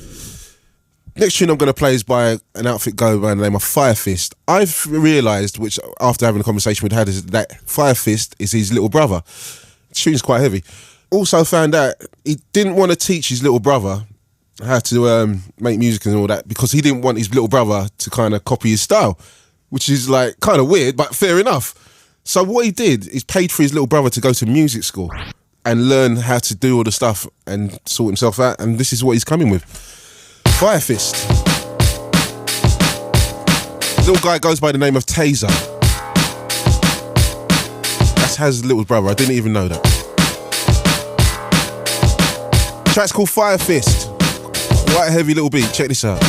Next tune I'm going to play is by an outfit go by the name of Fire Fist. I've realised, which after having a conversation with Hazard, is that Fire Fist is his little brother. The tune's quite heavy. Also found out he didn't want to teach his little brother how to make music and all that because he didn't want his little brother to kind of copy his style, which is like kind of weird, but fair enough. So what he did is paid for his little brother to go to music school and learn how to do all the stuff and sort himself out. And this is what he's coming with. Fire Fist. Little guy goes by the name of Taser. That's Hazard's little brother. I didn't even know that. The track's called Fire Fist. Quite a heavy little beat. Check this out.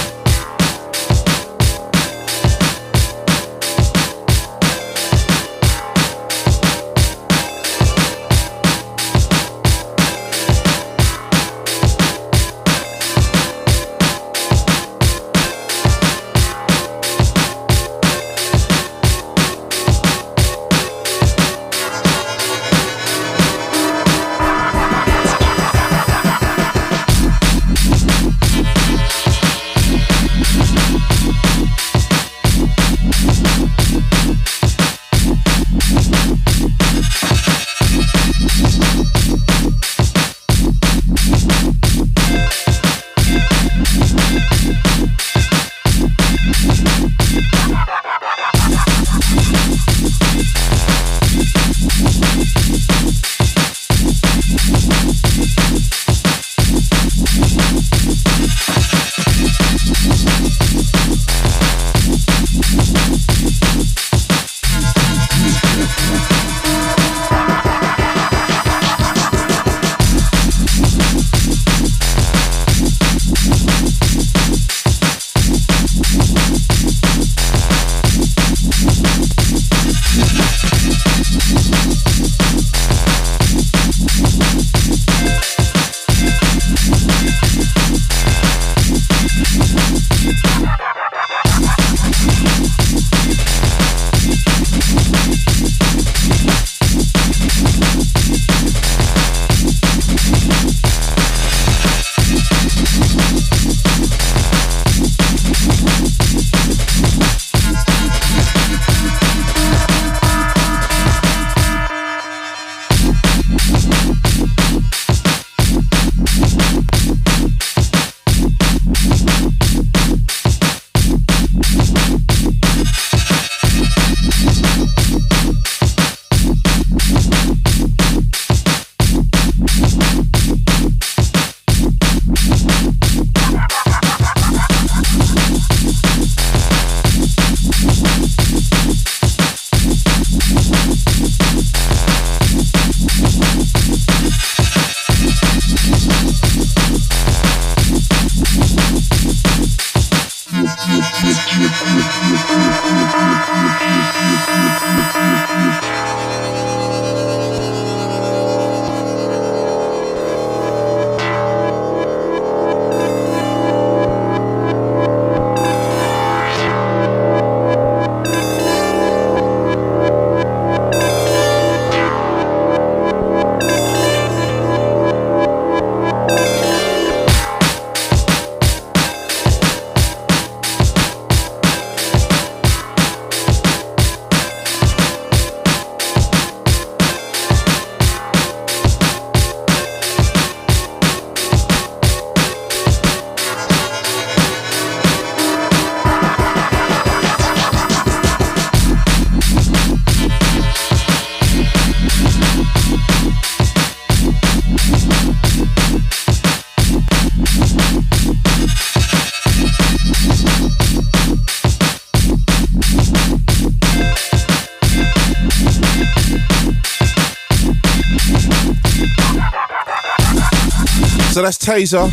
So that's Taser.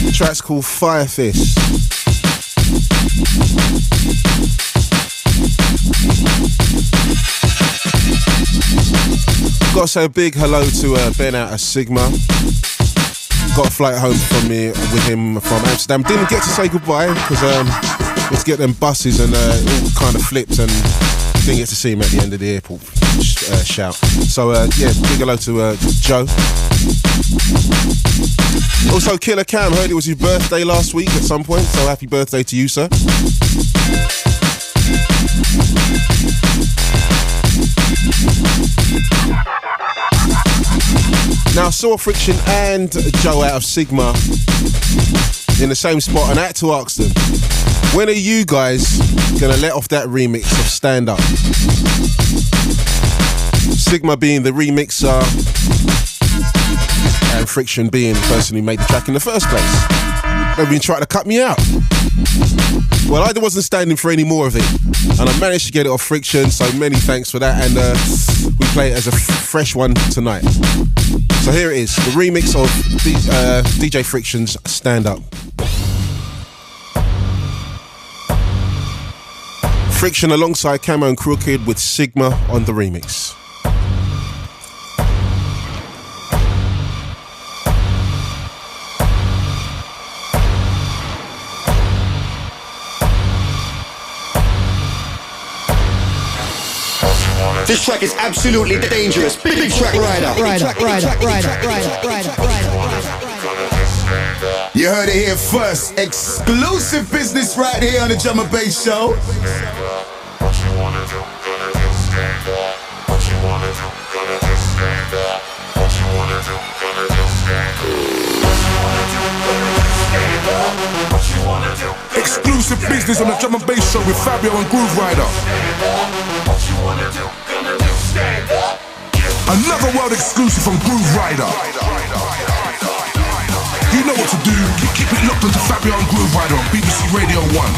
The track's called Fire Fist. Got to say a big hello to Ben out of Sigma. Got a flight home from me with him from Amsterdam. Didn't get to say goodbye because let's get them buses and it all kind of flipped and didn't get to see him at the end of the airport shout. So yeah, big hello to Joe. Also Killer Cam, heard it was his birthday last week at some point, so happy birthday to you, sir. Now I saw Friction and Joe out of Sigma in the same spot and I had to ask them, when are you guys gonna let off that remix of Stand Up? Sigma being the remixer and Friction being the person who made the track in the first place. They've been trying to cut me out. Well, I wasn't standing for any more of it and I managed to get it off Friction, so many thanks for that, and we play it as a fresh one tonight. So here it is, the remix of DJ Friction's Stand Up. Friction alongside Camo and Crooked with Sigma on the remix. This track is absolutely dangerous. Big track rider. You heard it here first. Exclusive business right here on the Drum and Bass Show. What you wanna do, gonna just stand up. What you wanna do, gonna just stand up. What you wanna do, gonna just stand up. What you wanna do, gonna just stand up. What you wanna do. Exclusive business on the Drum and Bass Show with Fabio and Grooverider. What you wanna do, gonna just stand up. Another world exclusive from Grooverider. You know what to do. Keep it locked onto Fabio and Grooverider on BBC Radio 1.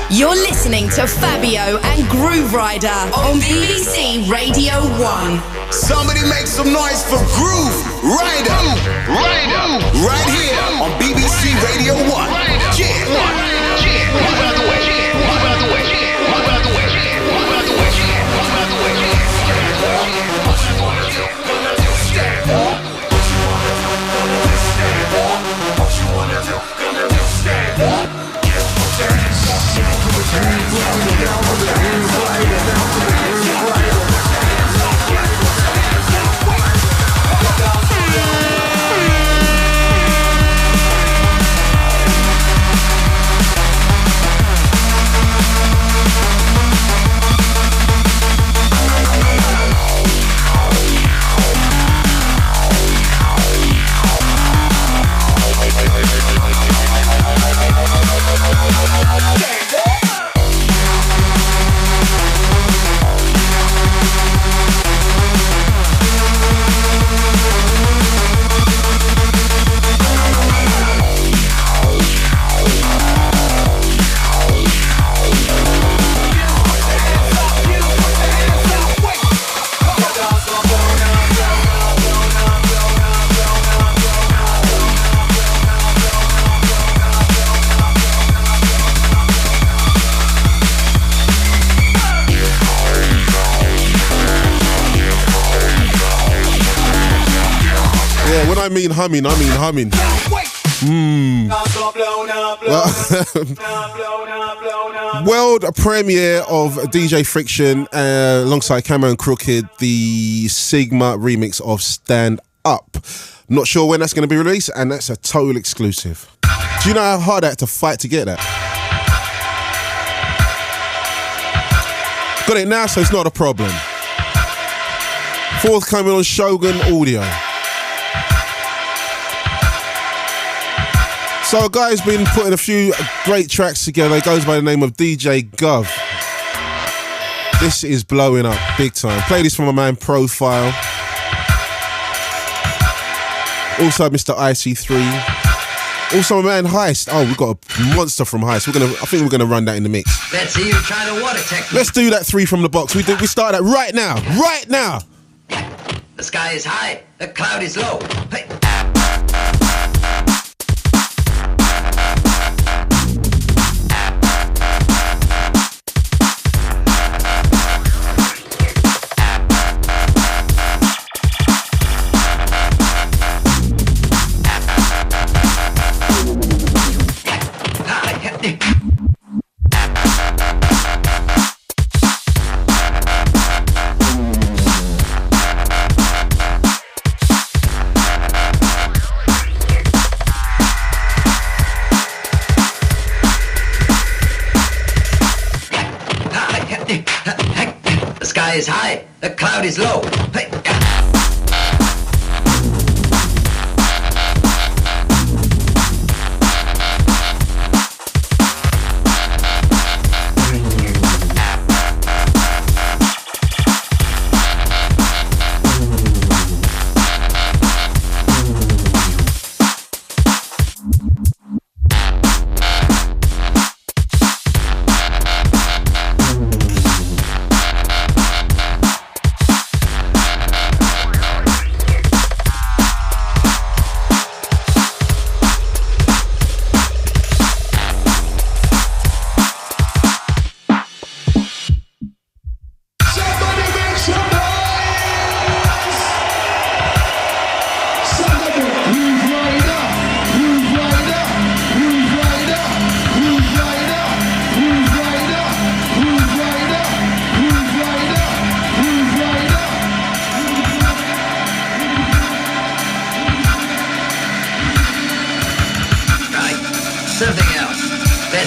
You're listening to Fabio and Grooverider on BBC Radio 1. Somebody make some noise for Grooverider. Right here on BBC Radio 1. Yeah. Move out the way. mean humming. World premiere of DJ Friction alongside Cameron Crooked, the Sigma remix of Stand Up. Not sure when that's going to be released, and that's a total exclusive. Do you know how hard I had to fight to get that? Got it now, so it's not a problem. Forthcoming on Shogun Audio. So a guy's been putting a few great tracks together. He goes by the name of DJ Gov. This is blowing up big time. Play this from my man Profile. Also Mr. IC3. Also my man Heist. Oh, we've got a monster from Heist. I think we're gonna run that in the mix. Let's see you try the water technique. Let's do that 3 from the box. We start that right now. Right now. The sky is high, the cloud is low. Hey. The sky is high, the cloud is low. Hey.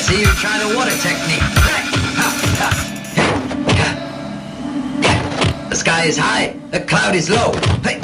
See you try the water technique. The sky is high, the cloud is low. Hey.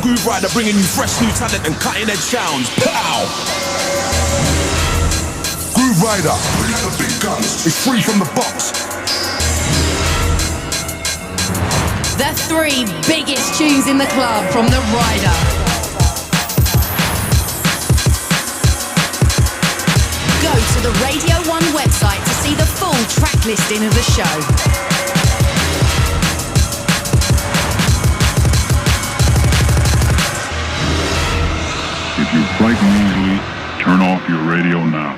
Grooverider, bringing you fresh new talent and cutting edge sounds. Pow! Grooverider, bring out the big guns. It's free from the box. The 3 biggest tunes in the club from the Rider. Go to the Radio 1 website to see the full track listing of the show. If you're frightened easily, turn off your radio now.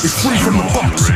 It's free from the box.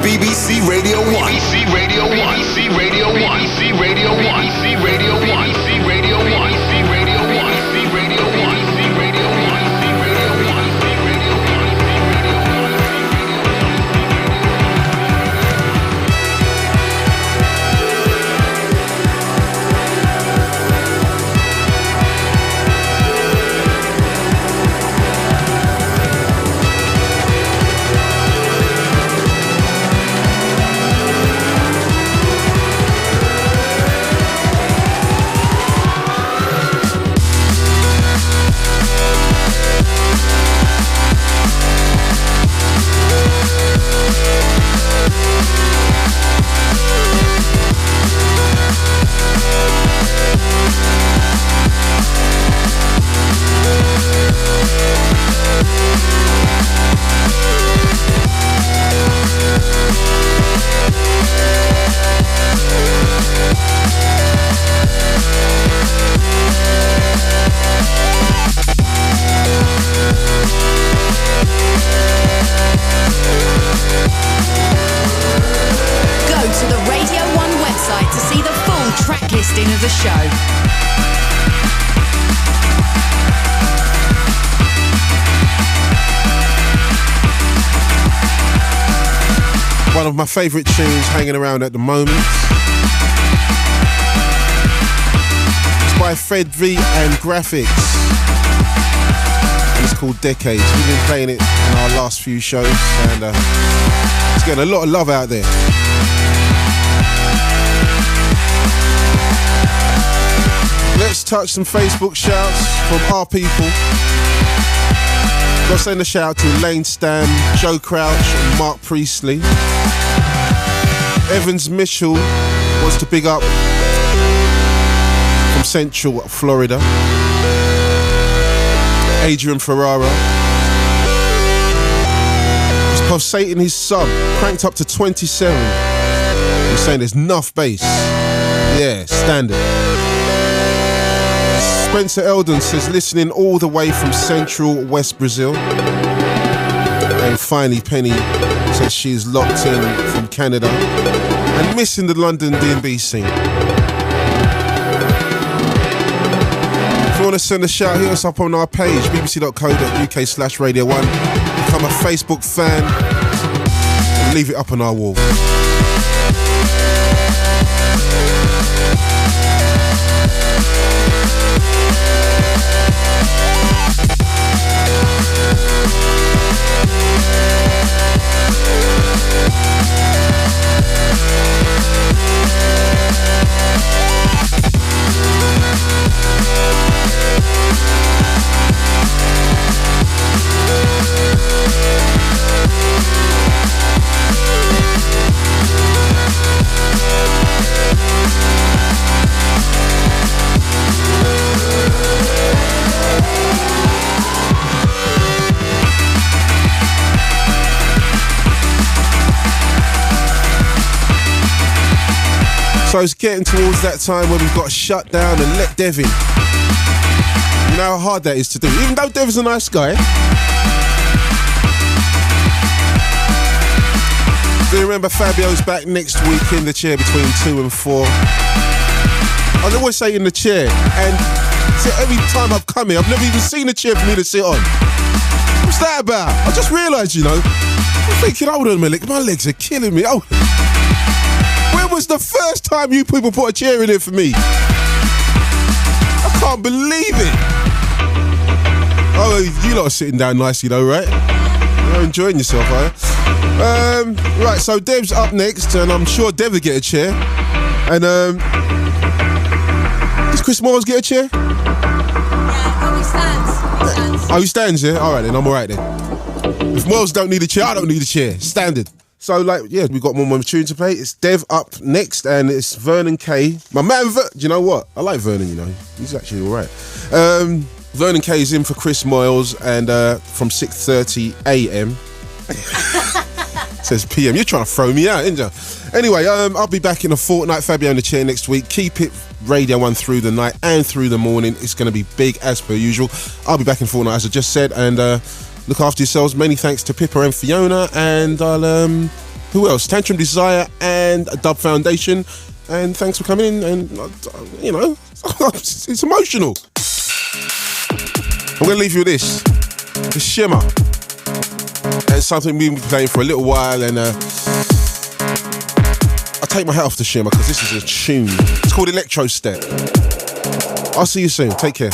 BBC Radio 1. BBC Radio 1. BBC Radio 1. BBC Radio 1. BBC Radio 1. BBC Radio 1. BBC Radio 1. BBC Radio 1. BBC Radio 1. of my favourite tunes hanging around at the moment. It's by Fred V and Grafix. And it's called Decades. We've been playing it in our last few shows, and it's getting a lot of love out there. Let's touch some Facebook shouts from our people. Gotta send a shout out to Lane Stan, Joe Crouch, and Mark Priestley. Evans Mitchell wants to big up from Central Florida. Adrian Ferrara. He's pulsating his sub, cranked up to 27. He's saying there's enough bass. Yeah, standard. Spencer Eldon says listening all the way from Central West Brazil. And finally Penny says she's locked in from Canada and missing the London D&B scene. If you want to send a shout, hit us up on our page, bbc.co.uk/Radio1. Become a Facebook fan and leave it up on our wall. So it's getting towards that time where we've got to shut down and let Dev in. You know how hard that is to do, even though Dev's a nice guy. Do you remember Fabio's back next week in the chair between 2 and 4? I always say in the chair, and see, every time I've come here, I've never even seen a chair for me to sit on. What's that about? I just realised, you know, I'm thinking, hold on a minute, my legs are killing me. Oh. When was the first time you people put a chair in here for me? I can't believe it. Oh, you lot are sitting down nicely though, right? You're enjoying yourself, are you? Right, so Dev's up next, and I'm sure Dev will get a chair. And does Chris Moores get a chair? Yeah, he stands. Oh, he stands, yeah? All right then, I'm all right then. If Moores don't need a chair, I don't need a chair. Standard. So, like, yeah, we've got more tune to play. It's Dev up next, and it's Vernon K. My man, do you know what? I like Vernon, you know. He's actually all right. Vernon K is in for Chris Moyles, and from 6:30 a.m. Says PM. You're trying to throw me out, aren't you? Anyway, I'll be back in a fortnight. Fabio in the chair next week. Keep it Radio 1 through the night and through the morning. It's going to be big as per usual. I'll be back in a fortnight, as I just said, and look after yourselves. Many thanks to Pippa and Fiona, and I'll who else? Tantrum Desire and Dub Foundation, and thanks for coming in. And you know, it's emotional. I'm gonna leave you with this. The Shimmer. And it's something we've been playing for a little while, and I take my hat off to Shimmer because this is a tune. It's called Electro Step. I'll see you soon. Take care.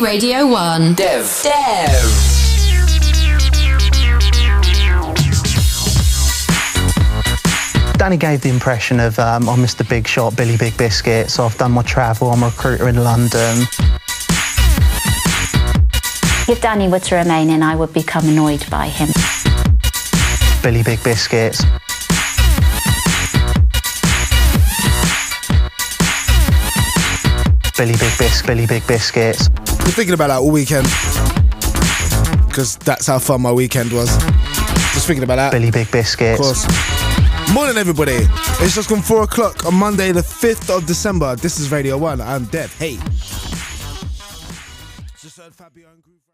Radio 1. Dev. Danny gave the impression of I'm Mr. Big Shot, Billy Big Biscuit, so I've done my travel, I'm a recruiter in London. If Danny were to remain in, I would become annoyed by him. Billy Big Biscuits. Billy Big Biscuits. Been thinking about that all weekend, because that's how fun my weekend was. Just thinking about that. Billy Big Biscuits. Of course. Morning, everybody. It's just gone 4 o'clock on Monday, the 5th of December. This is Radio 1. I'm Dev. Hey. Just heard Fabio and Grooverider.